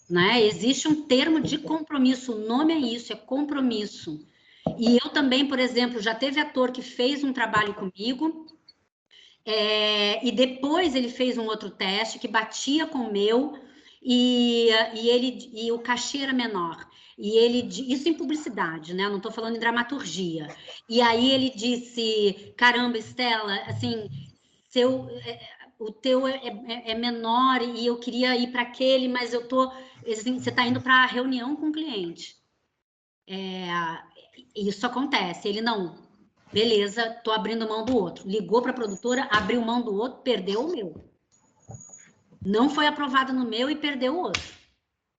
Né? Existe um termo de compromisso, o nome é isso, é compromisso. E eu também, por exemplo, já teve ator que fez um trabalho comigo, e depois ele fez um outro teste que batia com o meu, e o cachê era menor. E ele, isso em publicidade, né? Eu não estou falando em dramaturgia. E aí ele disse, caramba, Estela, assim, o teu é menor e eu queria ir para aquele, mas eu tô, assim, você está indo para a reunião com o cliente. Isso acontece. Ele não, beleza, tô abrindo mão do outro. Ligou para a produtora, abriu mão do outro, perdeu o meu. Não foi aprovado no meu e perdeu o outro.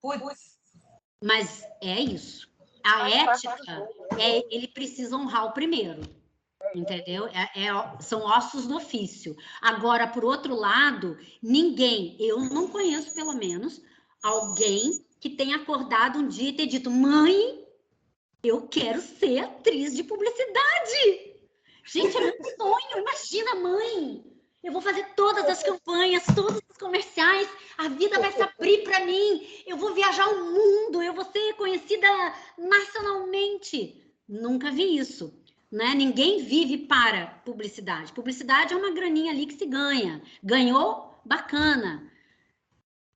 Putz. Mas é isso. A ética ele precisa honrar o primeiro. Entendeu? São ossos do ofício. Agora, por outro lado, eu não conheço, pelo menos, alguém que tenha acordado um dia e ter dito, mãe, eu quero ser atriz de publicidade. Gente, é meu sonho. Imagina, mãe, eu vou fazer todas as campanhas, todos os comerciais, a vida vai se abrir para mim, eu vou viajar o mundo, eu vou ser conhecida nacionalmente. Nunca vi isso. Né? Ninguém vive para publicidade. Publicidade é uma graninha ali que se ganha. Ganhou? Bacana.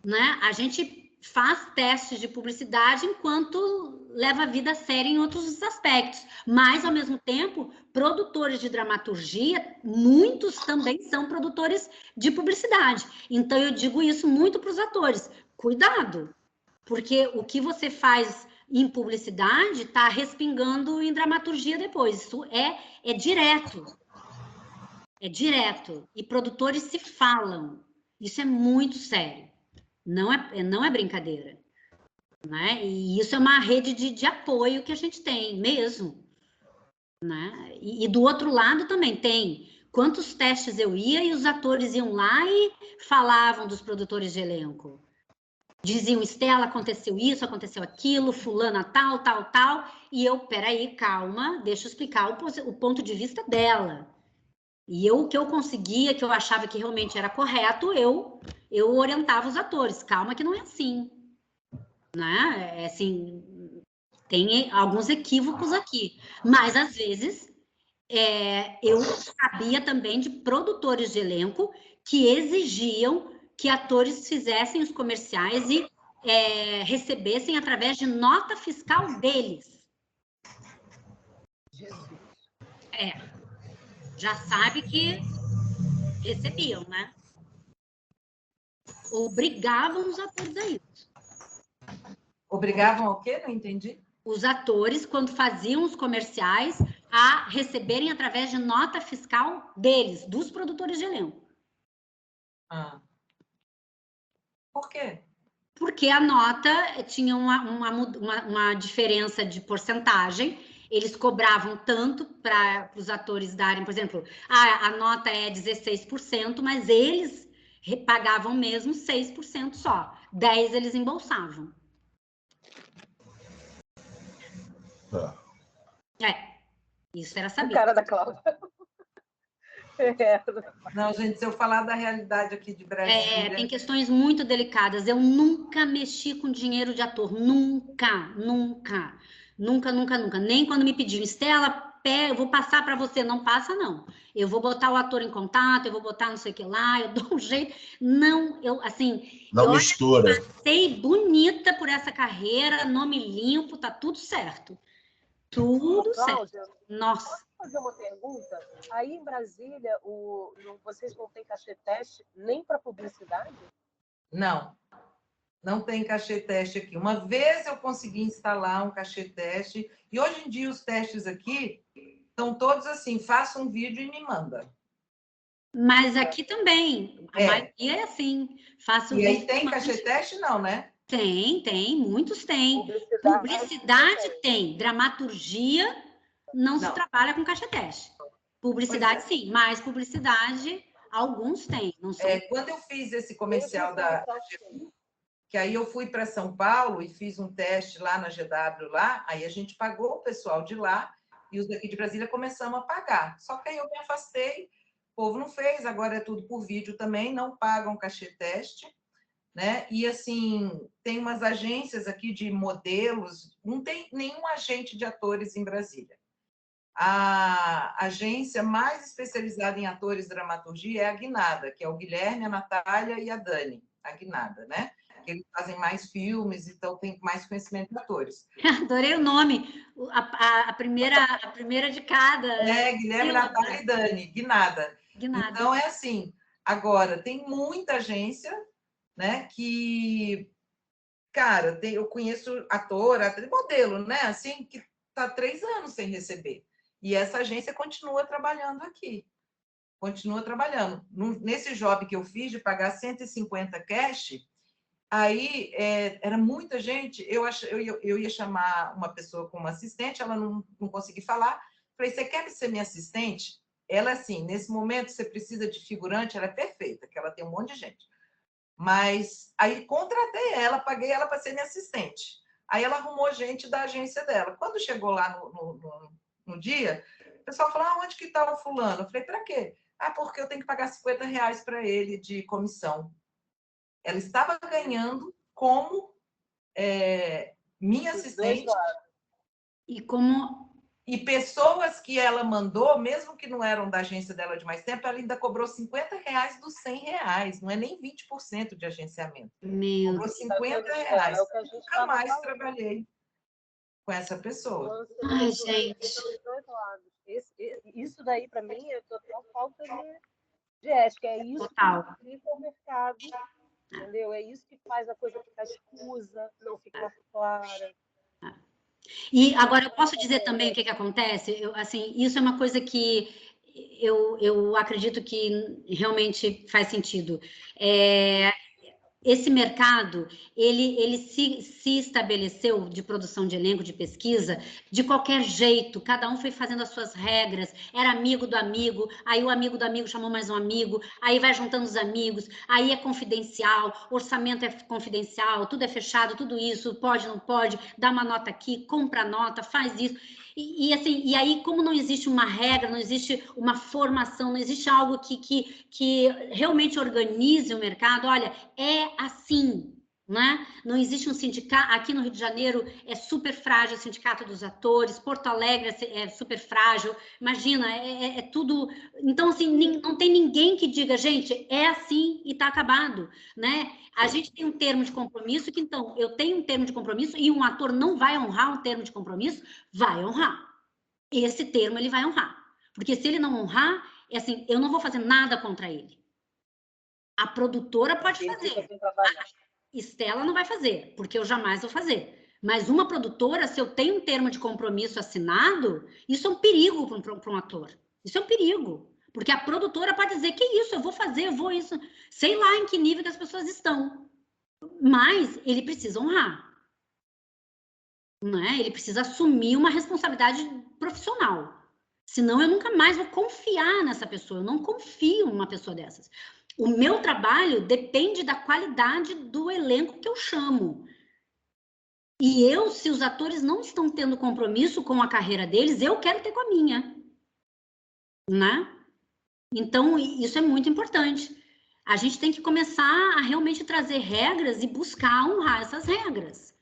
Né? A gente faz testes de publicidade enquanto leva a vida a sério em outros aspectos. Mas, ao mesmo tempo, produtores de dramaturgia, muitos também são produtores de publicidade. Então, eu digo isso muito para os atores. Cuidado, porque o que você faz em publicidade está respingando em dramaturgia depois. Isso é direto. É direto. E produtores se falam. Isso é muito sério. Não é brincadeira. Né? E isso é uma rede de apoio que a gente tem mesmo. Né? E do outro lado também tem. Quantos testes eu ia e os atores iam lá e falavam dos produtores de elenco. Diziam, Estela, aconteceu isso, aconteceu aquilo, fulana tal, tal, tal. E eu, peraí, calma, deixa eu explicar o ponto de vista dela. E o que eu conseguia, que eu achava que realmente era correto, eu orientava os atores. Calma que não é assim. Né? É assim, tem alguns equívocos aqui. Mas, às vezes, eu sabia também de produtores de elenco que exigiam que atores fizessem os comerciais e recebessem através de nota fiscal deles. Já sabe que recebiam, né? Obrigavam os atores a isso. Obrigavam ao quê? Não entendi. Os atores, quando faziam os comerciais, a receberem através de nota fiscal deles, dos produtores de elenco. Por quê? Porque a nota tinha uma diferença de porcentagem, eles cobravam tanto para os atores darem, por exemplo, a nota é 16%, mas eles pagavam mesmo 6% só, 10% eles embolsavam. Isso era sabido. A cara da Cláudia. Não, gente, se eu falar da realidade aqui de Brasília... Tem questões muito delicadas. Eu nunca mexi com dinheiro de ator. Nunca, nunca. Nunca, nunca, nunca. Nem quando me pediram, Estela, eu vou passar para você. Não passa, não. Eu vou botar o ator em contato, eu vou botar não sei o que lá, eu dou um jeito. Não, Não mistura. Eu passei bonita por essa carreira, nome limpo, tá tudo certo. Tudo Cláudia, certo. Nossa. Posso fazer uma pergunta? Aí em Brasília, vocês não têm cachê teste nem para publicidade? Não. Não tem cachê teste aqui. Uma vez eu consegui instalar um cachê teste, e hoje em dia os testes aqui estão todos assim, faça um vídeo e me manda. Mas aqui também, a maioria é assim. Faço e aí tem cachê teste? Não, né? Tem, muitos têm. Publicidade tem, dramaturgia não se trabalha com caixa teste. Publicidade sim, mas publicidade alguns têm. Não são... Quando eu fiz esse comercial da GW, que aí eu fui para São Paulo e fiz um teste lá na GW lá, aí a gente pagou o pessoal de lá e os daqui de Brasília começamos a pagar. Só que aí eu me afastei, o povo não fez, agora é tudo por vídeo também, não pagam cachê teste. Né? E, assim, tem umas agências aqui de modelos, não tem nenhum agente de atores em Brasília. A agência mais especializada em atores e dramaturgia é a Guinada, que é o Guilherme, a Natália e a Dani, a Guinada, né? Eles fazem mais filmes, então tem mais conhecimento de atores. Adorei o nome, a primeira de cada. Guilherme, Natália e Dani, Guinada. Então, é assim, agora, tem muita agência, né, que, cara, eu conheço ator, modelo, né, assim, que está 3 anos sem receber. E essa agência continua trabalhando aqui. Continua trabalhando. Nesse job que eu fiz de pagar 150 cash, aí era muita gente, eu ia chamar uma pessoa como assistente, ela não conseguia falar. Falei, você quer ser minha assistente? Ela, assim, nesse momento, você precisa de figurante, ela é perfeita, que ela tem um monte de gente. Mas aí contratei ela, paguei ela para ser minha assistente. Aí ela arrumou gente da agência dela. Quando chegou lá no dia, o pessoal falou, onde que está o fulano? Eu falei, para quê? Porque eu tenho que pagar R$50 para ele de comissão. Ela estava ganhando como minha assistente. E como E pessoas que ela mandou, mesmo que não eram da agência dela de mais tempo, ela ainda cobrou R$50 dos R$100. Não é nem 20% de agenciamento. Meu Cobrou Deus. R$50. É o que a gente Nunca estava mais falando. trabalhei com essa pessoa. Ai, gente. Dos dois lados. Isso daí, para mim, é total falta de ética. É isso Total. que complica o mercado, entendeu? É isso que faz a coisa ficar escusa, não ficar clara. E agora eu posso dizer também o que acontece? Assim, isso é uma coisa que eu acredito que realmente faz sentido. Esse mercado, ele se estabeleceu de produção de elenco, de pesquisa, de qualquer jeito, cada um foi fazendo as suas regras, era amigo do amigo, aí o amigo do amigo chamou mais um amigo, aí vai juntando os amigos, aí é confidencial, orçamento é confidencial, tudo é fechado, tudo isso, pode, não pode, dá uma nota aqui, compra nota, faz isso. Assim, e aí, como não existe uma regra, não existe uma formação, não existe algo que realmente organize o mercado, olha, é assim, né? Não existe um sindicato, aqui no Rio de Janeiro é super frágil o sindicato dos atores, Porto Alegre é super frágil, imagina, é tudo... Então, assim, não tem ninguém que diga, gente, é assim e tá acabado, né? A gente tem um termo de compromisso que, então, eu tenho um termo de compromisso e um ator não vai honrar um termo de compromisso, vai honrar. Esse termo ele vai honrar. Porque se ele não honrar, é assim, eu não vou fazer nada contra ele. A produtora pode fazer. A Estela não vai fazer, porque eu jamais vou fazer. Mas uma produtora, se eu tenho um termo de compromisso assinado, isso é um perigo para um ator. Isso é um perigo. Porque a produtora pode dizer, que isso, eu vou fazer, eu vou isso. Sei lá em que nível que as pessoas estão. Mas ele precisa honrar. Né? Ele precisa assumir uma responsabilidade profissional. Senão eu nunca mais vou confiar nessa pessoa. Eu não confio numa pessoa dessas. O meu trabalho depende da qualidade do elenco que eu chamo. E eu, se os atores não estão tendo compromisso com a carreira deles, eu quero ter com a minha. Né? Então, isso é muito importante. A gente tem que começar a realmente trazer regras e buscar honrar essas regras.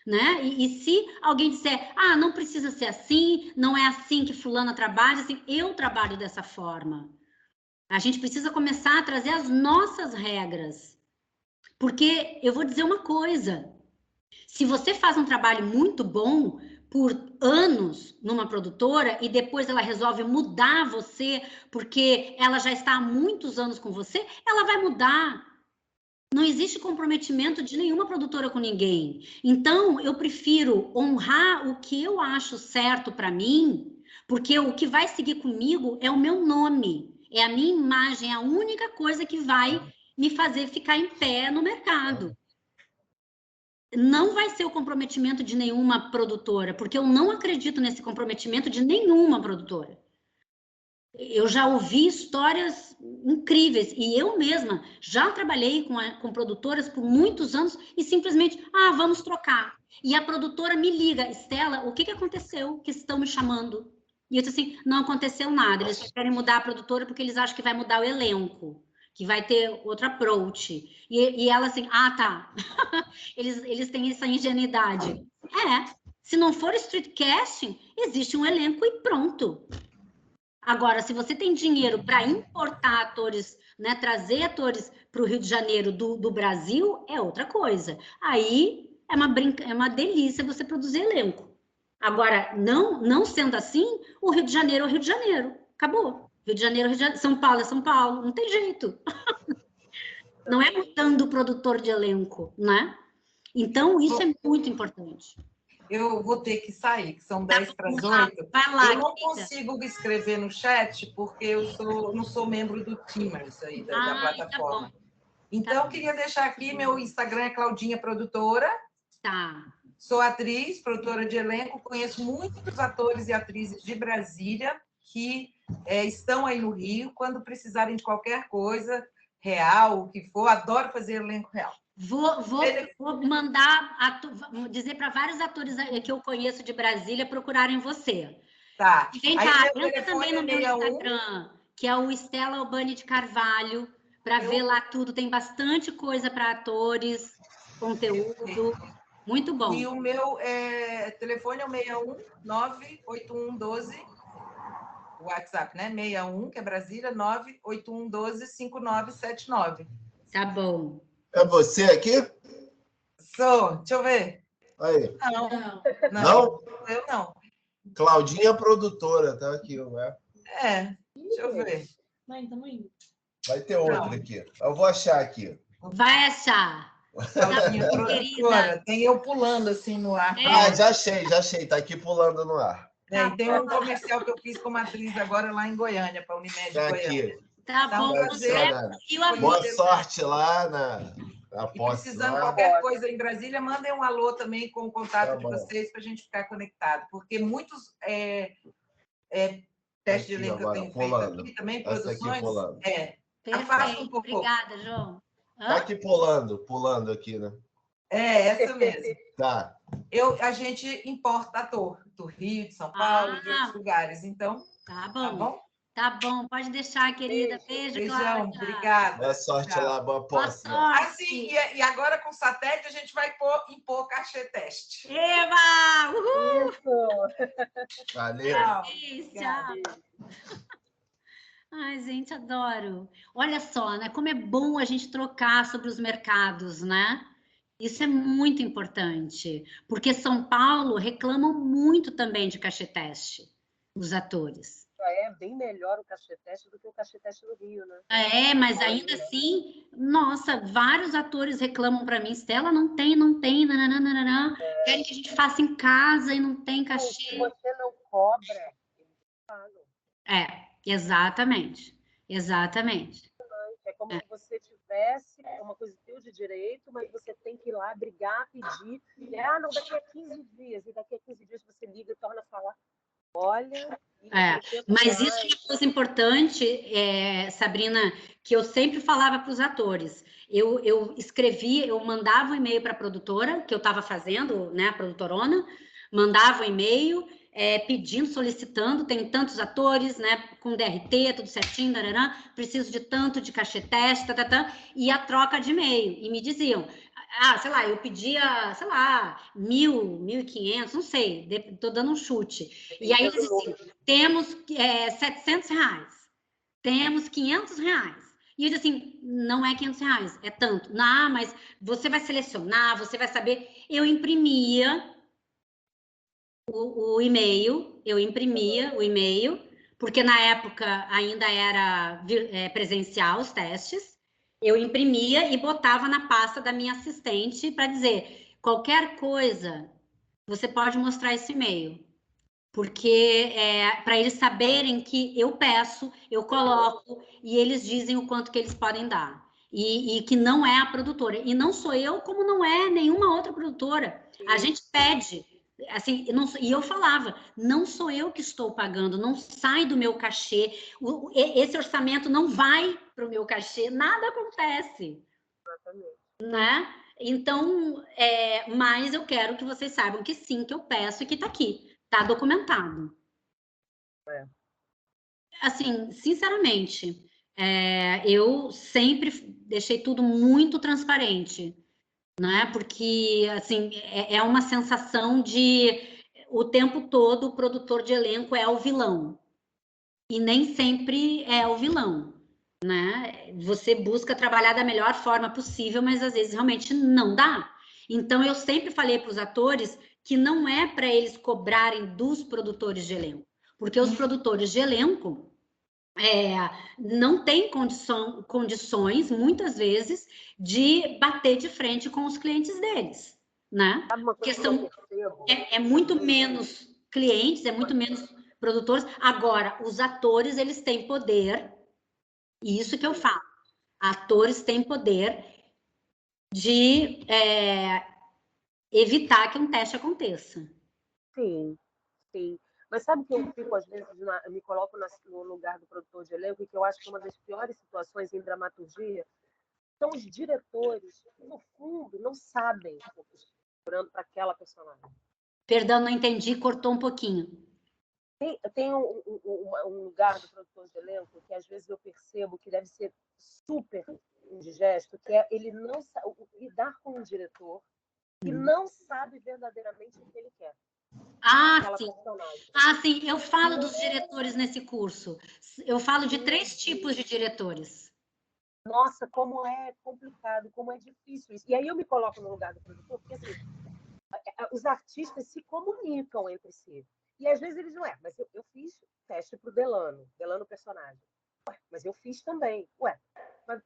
Né? E se alguém disser, não precisa ser assim, não é assim que fulana trabalha, assim, eu trabalho dessa forma. A gente precisa começar a trazer as nossas regras. Porque eu vou dizer uma coisa, se você faz um trabalho muito bom por anos numa produtora e depois ela resolve mudar você porque ela já está há muitos anos com você, ela vai mudar. Não existe comprometimento de nenhuma produtora com ninguém. Então, eu prefiro honrar o que eu acho certo para mim, porque o que vai seguir comigo é o meu nome, é a minha imagem, é a única coisa que vai me fazer ficar em pé no mercado. Não vai ser o comprometimento de nenhuma produtora, porque eu não acredito nesse comprometimento de nenhuma produtora. Eu já ouvi histórias incríveis e eu mesma já trabalhei com produtoras por muitos anos e simplesmente, vamos trocar. E a produtora me liga, Estela, o que aconteceu que estão me chamando? E eu disse assim, não aconteceu nada, eles só querem mudar a produtora porque eles acham que vai mudar o elenco, que vai ter outro approach. E ela assim, tá, eles têm essa ingenuidade. Se não for street casting, existe um elenco e pronto. Agora, se você tem dinheiro para importar atores, né, trazer atores para o Rio de Janeiro do Brasil, é outra coisa. Aí é uma delícia você produzir elenco. Agora, não sendo assim, o Rio de Janeiro é o Rio de Janeiro. Acabou. Rio de Janeiro, São Paulo é São Paulo. Não tem jeito. Não é mudando o produtor de elenco, né? Então, isso é muito importante. Eu vou ter que sair, que são 10:50. Vai lá, eu não consigo escrever no chat, porque eu não sou membro do Teamers aí, da plataforma. Tá, então, eu queria deixar aqui, meu Instagram é Claudinha Produtora. Tá. Sou atriz, produtora de elenco, conheço muitos atores e atrizes de Brasília que estão aí no Rio. Quando precisarem de qualquer coisa real, o que for, adoro fazer elenco real. Vou mandar, dizer para vários atores que eu conheço de Brasília procurarem você. Tá. Vem cá, entra também no meu Instagram, que é o Estela Albani de Carvalho, para ver lá tudo. Tem bastante coisa para atores, conteúdo. Muito bom. E o meu telefone é o 6198112, o WhatsApp, né? 61, que é Brasília, 981125979. Tá bom. É você aqui? Sou, deixa eu ver. Aí. Não, eu não. Claudinha produtora, tá aqui, né? Deixa eu ver. Vai ter outra aqui. Eu vou achar aqui. Vai achar. Claudinha produtora. Tem eu pulando assim no ar. Ah, já achei. Tá aqui pulando no ar. E tem um comercial que eu fiz como atriz agora lá em Goiânia, para a Unimed Tá Goiânia. aqui. Tá bom. Boa sorte lá na E posse. precisando Lá. qualquer coisa em Brasília, mandem um alô também com o contato Tá de bom. vocês para a gente ficar conectado. Porque muitos testes de elenco que eu tenho feito aqui também, Essa aqui produções. pulando. Afasta um pouco. Obrigada, João. Tá aqui pulando aqui, né? Essa mesmo. Tá. A gente importa ator do Rio, de São Paulo, de outros lugares. Então, tá bom. Tá bom? Tá bom, pode deixar, querida. Beijo, Beijão, Cláudia. obrigada. Boa sorte lá, boa posse. Boa sorte. Assim, e agora com satélite a gente vai impor cachê teste. Eva! Uhul! Isso. Valeu. Tchau. Ai, gente, adoro. Olha só, né? Como é bom a gente trocar sobre os mercados, né? Isso é muito importante, porque São Paulo reclamam muito também de cachê teste, os atores. É bem melhor o cachê teste do que o cachê teste do Rio, né? Mas ainda assim, nossa, vários atores reclamam para mim, Stella, não tem, nananana. Querem que a gente faça em casa e não tem cachê. Se você não cobra, eles pagam. Exatamente. É como se você tivesse uma coisa teu de direito, mas você tem que ir lá brigar, pedir. Não, daqui a 15 dias. E daqui a 15 dias você liga e torna a falar. Olha. Mas isso é uma coisa importante, Sabrina, que eu sempre falava para os atores. Eu escrevia, eu mandava um e-mail para a produtora, que eu estava fazendo, né, a produtorona, mandava um e-mail pedindo, solicitando, tem tantos atores, né, com DRT, tudo certinho, preciso de tanto de cachê teste, e a troca de e-mail. E me diziam, sei lá, eu pedia, sei lá, 1.000, 1.500, não sei, tô dando um chute. E aí eles diziam, temos R$700, temos R$500. E eu disse assim, não é R$500, é tanto. Não, mas você vai selecionar, você vai saber. Eu imprimia o e-mail, porque na época ainda era presencial os testes. Eu imprimia e botava na pasta da minha assistente para dizer, qualquer coisa, você pode mostrar esse e-mail. Porque para eles saberem que eu peço, eu coloco, e eles dizem o quanto que eles podem dar. E que não é a produtora. E não sou eu, como não é nenhuma outra produtora. A gente pede. Assim, e eu falava, não sou eu que estou pagando, não sai do meu cachê, esse orçamento não vai para o meu cachê, nada acontece. Exatamente. Né? Então, mas eu quero que vocês saibam que sim, que eu peço e que está aqui, está documentado. Assim, sinceramente, eu sempre deixei tudo muito transparente, né? Porque, assim, é uma sensação de o tempo todo o produtor de elenco é o vilão. E nem sempre é o vilão, né? Você busca trabalhar da melhor forma possível, mas às vezes realmente não dá. Então, eu sempre falei para os atores que não é para eles cobrarem dos produtores de elenco, porque os produtores de elenco não têm condições, muitas vezes, de bater de frente com os clientes deles, né? Porque é muito menos clientes, é muito menos produtores. Agora, os atores, eles têm poder, e isso que eu falo, atores têm poder de evitar que um teste aconteça. Sim. Mas sabe que eu fico, às vezes, me coloco no lugar do produtor de elenco, e que eu acho que uma das piores situações em dramaturgia são os diretores que, no fundo, não sabem o que estão procurando para aquela personagem. Perdão, não entendi, cortou um pouquinho. Tem um lugar do produtor de elenco que, às vezes, eu percebo que deve ser super indigesto, que é ele não sabe lidar com um diretor e não sabe verdadeiramente o que ele quer. Ah, sim. Ah, sim. Eu falo dos diretores nesse curso. Eu falo de 3 tipos de diretores. Nossa, como é complicado, como é difícil isso. E aí eu me coloco no lugar do produtor, porque assim, os artistas se comunicam entre si. E às vezes eles não é, mas eu fiz teste pro Delano personagem. Ué, mas eu fiz também. Ué, mas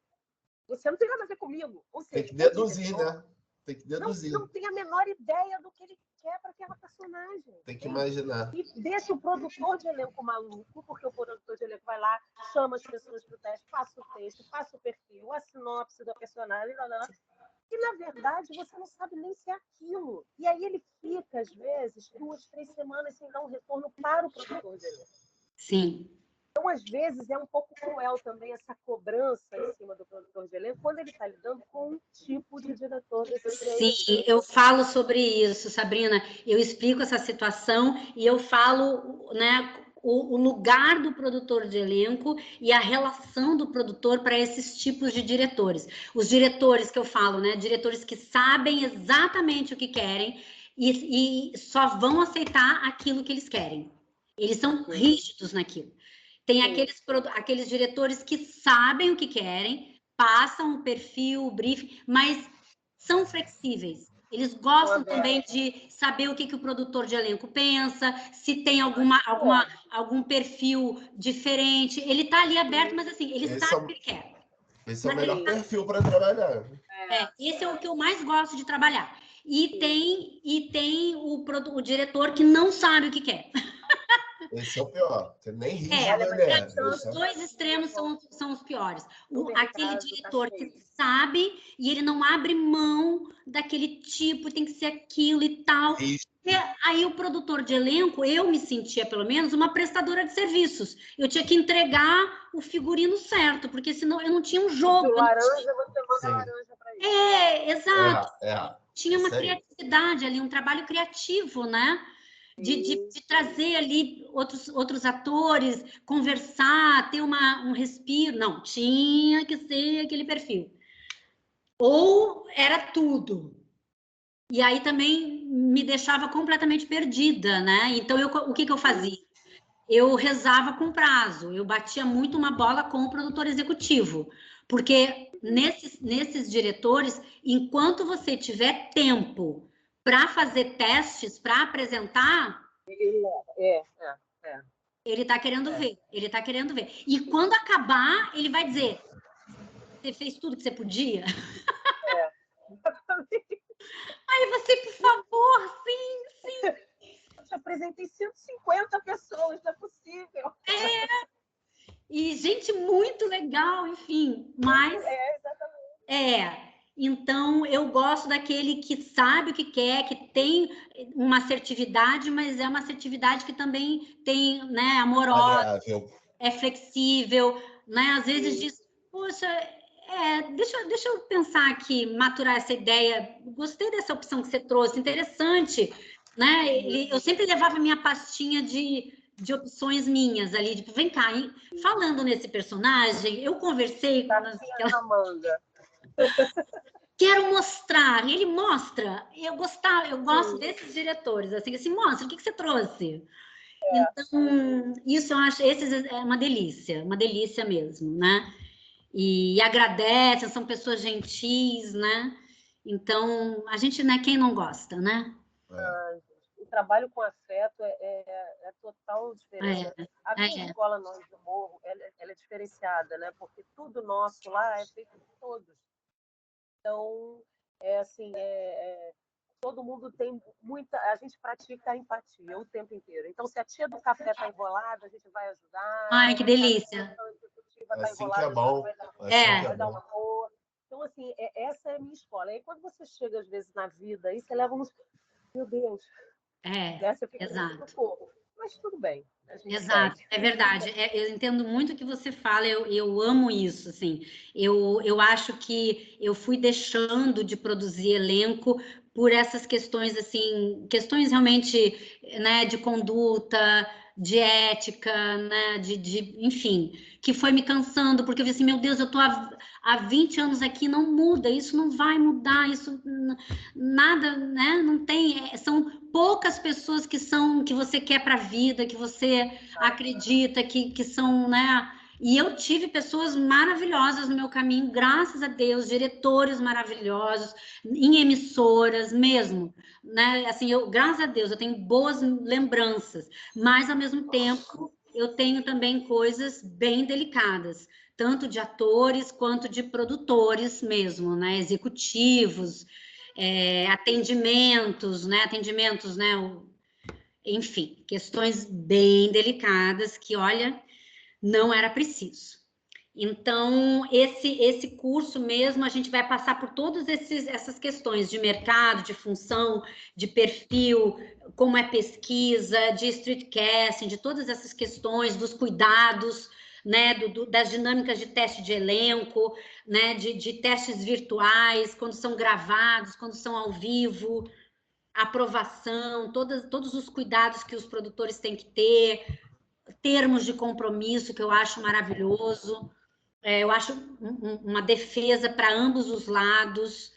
você não tem nada a ver comigo. Ou seja, tem que deduzir, né? Tem que deduzir. Não tem a menor ideia do que ele quer para aquela personagem. Tem que imaginar. E deixa o produtor de elenco maluco, porque o produtor de elenco vai lá, chama as pessoas para o teste, passa o texto, passa o perfil, a sinopse da personagem, e na verdade você não sabe nem se é aquilo. E aí ele fica, às vezes, 2, 3 semanas sem dar um retorno para o produtor de elenco. Sim. Então, às vezes, é um pouco cruel também essa cobrança em cima do produtor de elenco, quando ele está lidando com um tipo de diretor desse jeito. Sim, eu falo sobre isso, Sabrina. Eu explico essa situação e eu falo, né, o lugar do produtor de elenco e a relação do produtor para esses tipos de diretores. Os diretores que eu falo, né, diretores que sabem exatamente o que querem e só vão aceitar aquilo que eles querem. Eles são rígidos naquilo. Tem aqueles diretores que sabem o que querem, passam o perfil, o briefing, mas são flexíveis. Eles gostam também de saber o que o produtor de elenco pensa, se tem algum perfil diferente. Ele está ali aberto, mas assim, ele sabe o que ele quer. Esse é o melhor perfil para trabalhar. Esse é o que eu mais gosto de trabalhar. E tem o diretor que não sabe o que quer. Esse é o pior. Você nem rígido ele é. Os 2 extremos são os piores. Aquele diretor que sabe e ele não abre mão daquele tipo, tem que ser aquilo e tal. E aí o produtor de elenco, eu me sentia pelo menos uma prestadora de serviços. Eu tinha que entregar o figurino certo, porque senão eu não tinha um jogo. O laranja, você manda laranja para ele. Exato. Tinha uma criatividade ali, um trabalho criativo, né? De trazer ali outros atores, conversar, ter um respiro. Não, tinha que ser aquele perfil. Ou era tudo. E aí também me deixava completamente perdida, né? Então, o que eu fazia? Eu rezava com prazo, eu batia muito uma bola com o produtor executivo, porque nesses diretores, enquanto você tiver tempo para fazer testes, para apresentar, ele está querendo ver, ele está querendo ver. E quando acabar, ele vai dizer, você fez tudo que você podia? Aí você, por favor, sim. Eu te apresentei 150 pessoas, não é possível. E gente muito legal, enfim, mas... exatamente. Então, eu gosto daquele que sabe o que quer, que tem uma assertividade, mas é uma assertividade que também tem, né, amorosa, é flexível, né? Às vezes diz, poxa, deixa eu pensar aqui, maturar essa ideia, gostei dessa opção que você trouxe, interessante, né? Eu sempre levava minha pastinha de opções minhas ali, tipo, vem cá, hein? Falando nesse personagem, eu conversei com a manga. Quero mostrar, ele mostra. Eu gosto desses diretores, assim, mostra, o que você trouxe? Então, isso eu acho, esses é uma delícia mesmo, né? E agradecem, são pessoas gentis, né? Então, a gente, né, quem não gosta, né? O trabalho com afeto é total diferença. A minha escola Nós do Morro, ela é diferenciada, né? Porque tudo nosso lá é feito por todos. Então, todo mundo tem muita... A gente pratica a empatia o tempo inteiro. Então, se a tia do café está enrolada, a gente vai ajudar. Ai, que delícia. Assim que é bom. Vai dar uma boa. Então, assim, essa é a minha escola. Aí, quando você chega, às vezes, na vida, aí você leva uns... Meu Deus. Você fica exato. Mas tudo bem. Exato, segue. É verdade. Eu entendo muito o que você fala, eu amo isso, assim. Eu acho que eu fui deixando de produzir elenco por essas questões, assim, questões realmente, né, de conduta, de ética, né, enfim, que foi me cansando, porque eu vi assim, meu Deus, eu estou há 20 anos aqui, não muda, isso não vai mudar, isso nada, né, não tem, são poucas pessoas que você quer para a vida, que você acredita, que são, né, e eu tive pessoas maravilhosas no meu caminho, graças a Deus, diretores maravilhosos, em emissoras mesmo, né? Assim, graças a Deus, eu tenho boas lembranças, mas ao mesmo tempo eu tenho também coisas bem delicadas, tanto de atores quanto de produtores mesmo, né? Executivos, atendimentos, né? Enfim, questões bem delicadas que, olha, não era preciso. Então, esse curso mesmo, a gente vai passar por todas essas questões de mercado, de função, de perfil, como é pesquisa, de streetcasting, de todas essas questões, dos cuidados, né, das dinâmicas de teste de elenco, né, de testes virtuais, quando são gravados, quando são ao vivo, aprovação, todos os cuidados que os produtores têm que ter, termos de compromisso, que eu acho maravilhoso. Eu acho uma defesa para ambos os lados.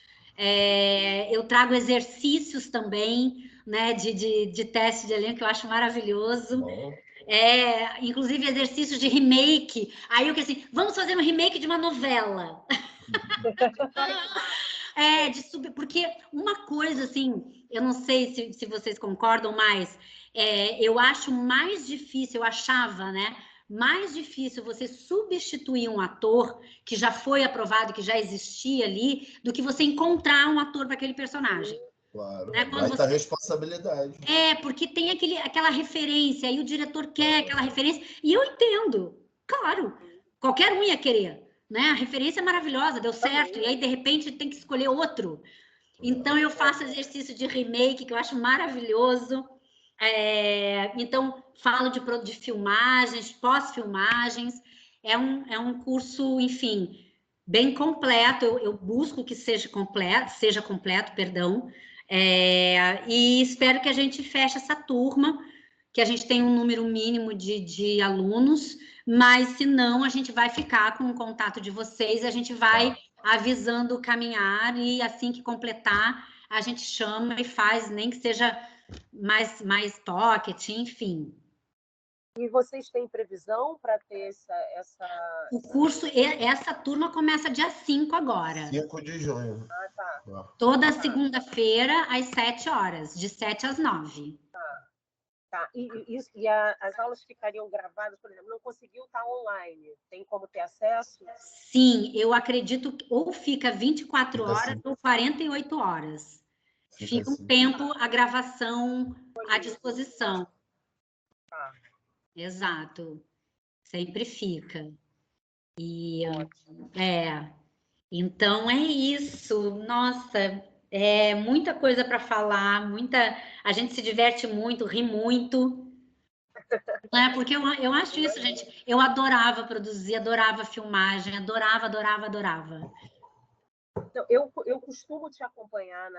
Eu trago exercícios também, né, de teste de elenco, que eu acho maravilhoso. Inclusive exercícios de remake. Aí eu quero assim, vamos fazer um remake de uma novela. Porque uma coisa, assim, eu não sei se vocês concordam, mas eu acho mais difícil, eu achava, né? Mais difícil você substituir um ator que já foi aprovado, que já existia ali, do que você encontrar um ator para aquele personagem. Claro, né? vai estar responsabilidade. Porque tem aquela referência, aí o diretor quer aquela referência, e eu entendo, claro, qualquer um ia querer, né? A referência é maravilhosa, deu certo, e aí de repente tem que escolher outro. Então eu faço exercício de remake, que eu acho maravilhoso. Então, falo de filmagens, pós-filmagens. É um curso, enfim, bem completo. Eu busco que seja completo, perdão. E espero que a gente feche essa turma, que a gente tenha um número mínimo de alunos, mas se não, a gente vai ficar com o contato de vocês, a gente vai avisando o caminhar, e assim que completar, a gente chama e faz, nem que seja mais pocket, enfim. E vocês têm previsão para ter O curso, essa turma começa dia 5 agora. 5 de junho. tá. Toda segunda-feira, às 7 horas, de 7 às 9. Tá. As aulas ficariam gravadas, por exemplo, não conseguiu estar online, tem como ter acesso? Sim, eu acredito que ou fica 24 horas ou 48 horas. Fica um tempo a gravação à disposição. Tá. Exato. Sempre fica. Então é isso. Nossa, muita coisa para falar, a gente se diverte muito, ri muito. Porque eu acho isso, gente. Eu adorava produzir, adorava filmagem, adorava. Então, eu costumo te acompanhar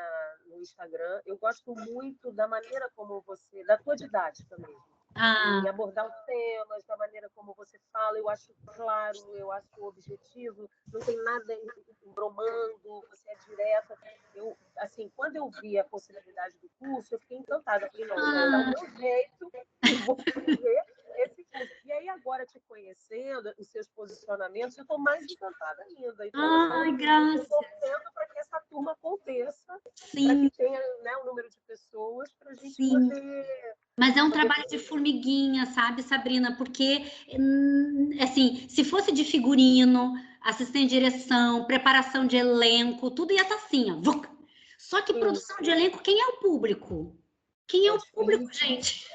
no Instagram. Eu gosto muito da maneira como você, da tua didática mesmo, em abordar os temas, da maneira como você fala. Eu acho claro, eu acho objetivo, não tem nada embromando, você é direta. Assim, quando eu vi a possibilidade do curso, eu fiquei encantada. Falei, não, eu vou dar o meu jeito e vou fazer esse curso. E aí, agora, te conhecendo, os seus posicionamentos, eu estou mais encantada ainda. Então, eu estou torcendo para que essa turma aconteça, para que tenha, né, um número de pessoas para a gente poder... Mas é um trabalho de formiguinha, sabe, Sabrina? Porque, assim, se fosse de figurino, assistente de direção, preparação de elenco, tudo ia estar assim, ó. Só que produção de elenco, quem é o público? Quem é o público, gente?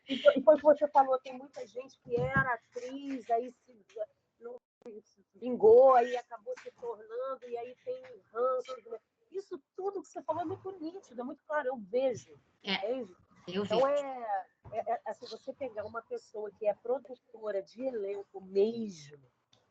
E foi o que você falou, tem muita gente que era atriz, aí não vingou, aí acabou se tornando, e aí tem ranço. Isso tudo que você falou é muito nítido, é muito claro, eu vejo. Entende? Então, assim, você pegar uma pessoa que é produtora de elenco mesmo,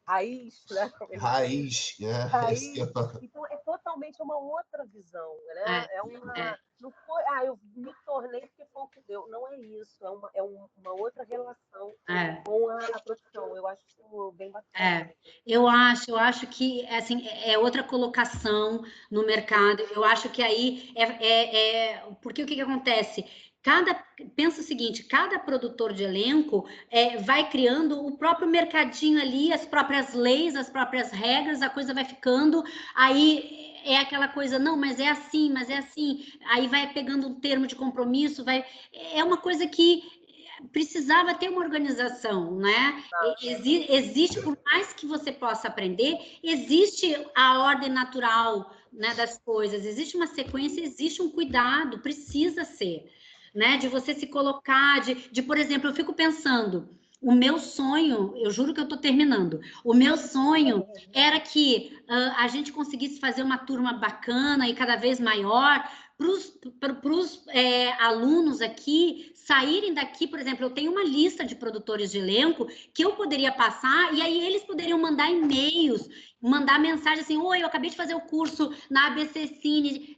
raiz, né? Como ele diz. Raiz, né? Raiz. Esse que eu- Então, é totalmente uma outra visão, né? É, Não foi, eu me tornei porque foi o que deu. Não é isso, é uma outra relação é. com a profissão. Eu acho isso bem bacana. É, eu acho que assim é outra colocação no mercado. Eu acho que aí porque o que acontece? Pensa o seguinte, cada produtor de elenco vai criando o próprio mercadinho ali, as próprias leis, as próprias regras, a coisa vai ficando, aí é aquela coisa, não, mas é assim, aí vai pegando um termo de compromisso, é uma coisa que precisava ter uma organização, né? Existe, por mais que você possa aprender, existe a ordem natural, né, das coisas, existe uma sequência, existe um cuidado, precisa ser, né? De você se colocar, por exemplo, eu fico pensando, o meu sonho, eu juro que eu estou terminando, o meu sonho era que a gente conseguisse fazer uma turma bacana e cada vez maior, para os alunos aqui saírem daqui, por exemplo, eu tenho uma lista de produtores de elenco que eu poderia passar e aí eles poderiam mandar e-mails, mandar mensagem assim, oi, eu acabei de fazer o curso na ABC Cine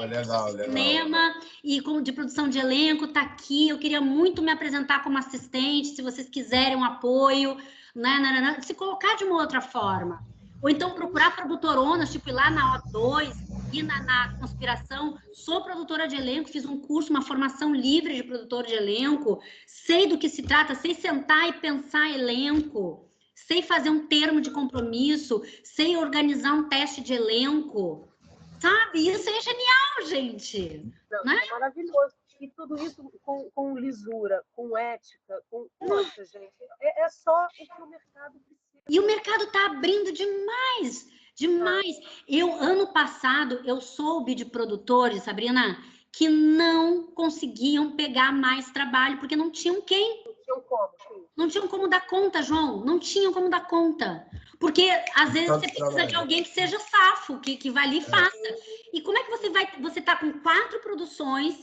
legal. Cinema e de produção de elenco, tá aqui, eu queria muito me apresentar como assistente, se vocês quiserem um apoio, né, se colocar de uma outra forma. Ou então procurar produtoronas, tipo ir lá na O2, ir na Conspiração, sou produtora de elenco, fiz um curso, uma formação livre de produtor de elenco, sei do que se trata, sei sentar e pensar elenco, sei fazer um termo de compromisso, sei organizar um teste de elenco, sabe? Isso é genial, gente! Não, né? é maravilhoso. E tudo isso com lisura, com ética, Poxa, gente, é só o que o mercado precisa. E o mercado está abrindo demais, demais. Ano passado, eu soube de produtores, Sabrina, que não conseguiam pegar mais trabalho, porque não tinham quem. Não tinham como, sim. Não tinham como dar conta, João. Não tinham como dar conta. Porque, às vezes, você precisa de alguém que seja safo, que vá ali e faça. E como é que você está com 4 produções,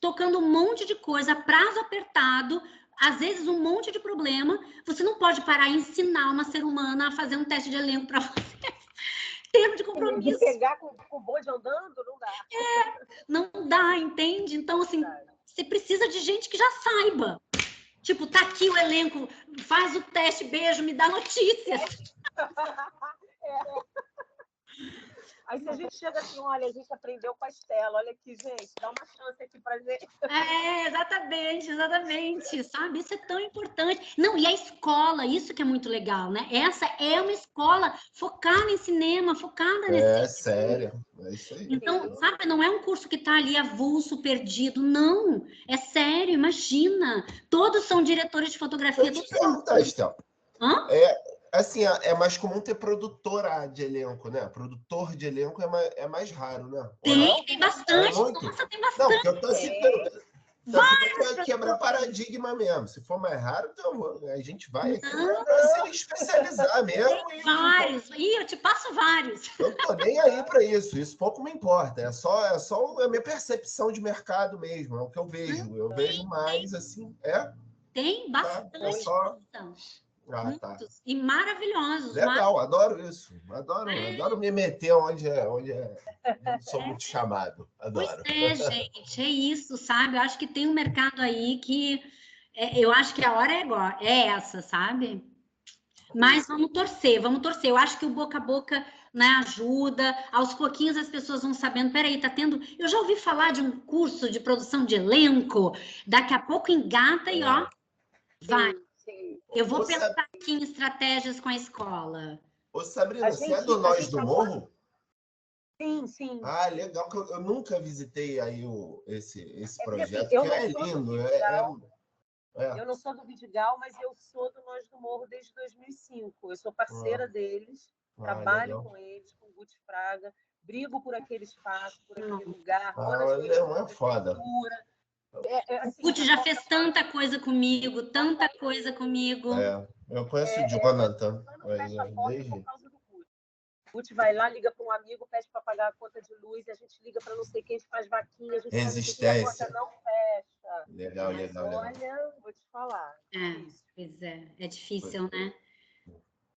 tocando um monte de coisa, prazo apertado, às vezes um monte de problema, você não pode parar e ensinar uma ser humana a fazer um teste de elenco para você. Termo de compromisso. De pegar com o bonde andando, não dá. Não dá, entende? Então, assim, você precisa de gente que já saiba. Tipo, tá aqui o elenco, faz o teste, beijo, me dá notícias. Aí se a gente chega assim, olha, a gente aprendeu com a Estela, olha aqui, gente, dá uma chance aqui pra gente. Exatamente, sabe? Isso é tão importante. Não, e a escola, isso que é muito legal, né? Essa é uma escola focada em cinema, focada nesse... sério, é isso aí. Então, sabe, não é um curso que tá ali avulso, perdido, não. É sério, imagina. Todos são diretores de fotografia. Eu te perguntar, Estela. Hã? Assim, é mais comum ter produtora de elenco, né? Produtor de elenco é mais raro, né? Tem bastante. Nossa, tem bastante. Não, porque eu tô citando para quebrar paradigma mesmo. Se for mais raro, então a gente vai aqui para se especializar mesmo. Vários. Eu te passo vários. Eu não tô nem aí para isso. Isso pouco me importa. É só a minha percepção de mercado mesmo. É o que eu vejo. Eu vejo mais assim. Tem bastante. É só... tá. E maravilhosos. Legal, adoro isso. Adoro me meter onde sou muito chamado. Adoro. Pois gente, é isso, sabe? Eu acho que tem um mercado aí que eu acho que a hora é essa, sabe? Mas vamos torcer. Eu acho que o boca a boca, né, ajuda. Aos pouquinhos as pessoas vão sabendo, peraí, tá tendo... Eu já ouvi falar de um curso de produção de elenco, daqui a pouco engata e ó, vai. Sim. Eu vou pensar aqui em estratégias com a escola. Ô, Sabrina, você é do Nós do Morro? Sim. Ah, legal, que eu nunca visitei aí esse projeto, assim, que é lindo. Eu não sou do Vidigal, mas eu sou do Nós do Morro desde 2005. Eu sou parceira deles, trabalho com eles, com o Guti Fraga, brigo por aquele espaço, por aquele lugar. É foda. Assim, o Guti já fez tanta coisa comigo. Eu conheço o Jonathan. Por causa do Guti. O Guti vai lá, liga para um amigo, pede para pagar a conta de luz, a gente liga para não sei quem, faz vaquinha, a gente Resistência. faz a conta não fecha. Legal. Olha, vou te falar. Pois é difícil, né?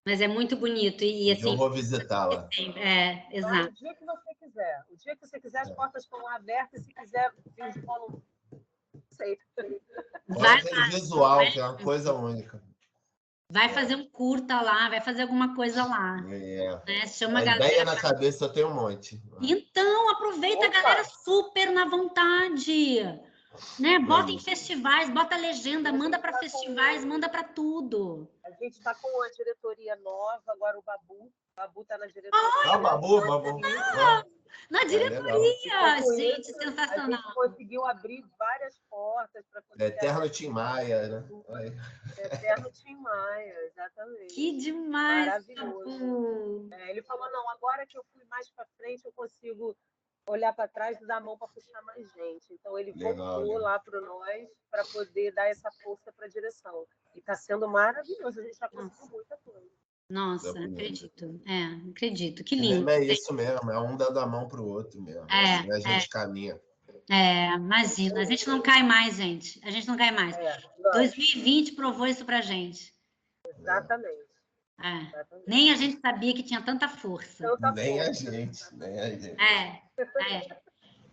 Mas é muito bonito. E Eu assim, vou visitá-la. é, Vai exato. o dia que você quiser. O dia que você quiser, as portas estão lá abertas. Se quiser vir de bolo, não sei. Vai, Aquele visual, que é uma coisa única. vai fazer um curta lá, vai fazer alguma coisa lá. É. Né? Chama a A galera. ideia na cabeça eu tenho um monte. Então, aproveita a Opa! galera super na vontade. Né? Bota em isso. festivais, bota legenda, manda para Tá festivais, manda para tudo. A gente está com a diretoria nova, agora o Babu. O Babu está na diretoria. Ah, Babu. Na Legal. diretoria, Com gente, isso, a sensacional. gente conseguiu abrir várias portas para poder. Eterno Tim Maia, né? Eterno Tim Maia, exatamente. Que demais. Maravilhoso. Ele falou, não, agora que eu fui mais para frente, eu consigo olhar para trás e dar a mão para puxar mais gente. Então, ele voltou lá para nós para poder dar essa força para a direção. E está sendo maravilhoso, a gente já conseguiu muita coisa. Nossa, acredito. Acredito. Que lindo. É isso mesmo, é um dando a mão para o outro mesmo. Assim a gente caminha. Imagina. A gente não cai mais, gente. A gente não cai mais. 2020 provou isso pra gente. Exatamente. Nem a gente sabia que tinha tanta força. Nem a gente.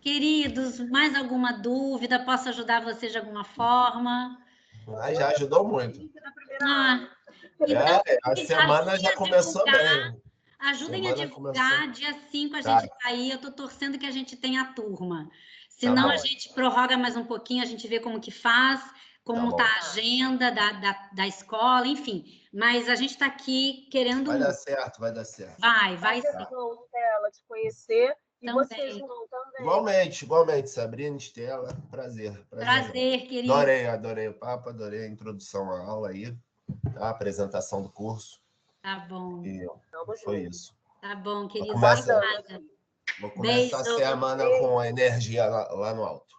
Queridos, mais alguma dúvida? Posso ajudar vocês de alguma forma? Mas já ajudou muito. Então, A semana já começou bem. Ajudem a divulgar. Dia 5 a gente tá aí. Eu tô torcendo que a gente tenha a turma. Senão a gente prorroga mais um pouquinho, a gente vê como que faz, como tá a agenda da escola, enfim. Mas a gente está aqui querendo... Vai dar certo, vai dar certo. Vai sim. Estela, te conhecer. E também. você, João, também. Igualmente. Sabrina, Estela, prazer. Prazer, querido. Adorei o papo, adorei a introdução à aula aí, a apresentação do curso. Tá bom. E foi isso. Tá bom, querido. Vou começar a semana com a energia lá no alto.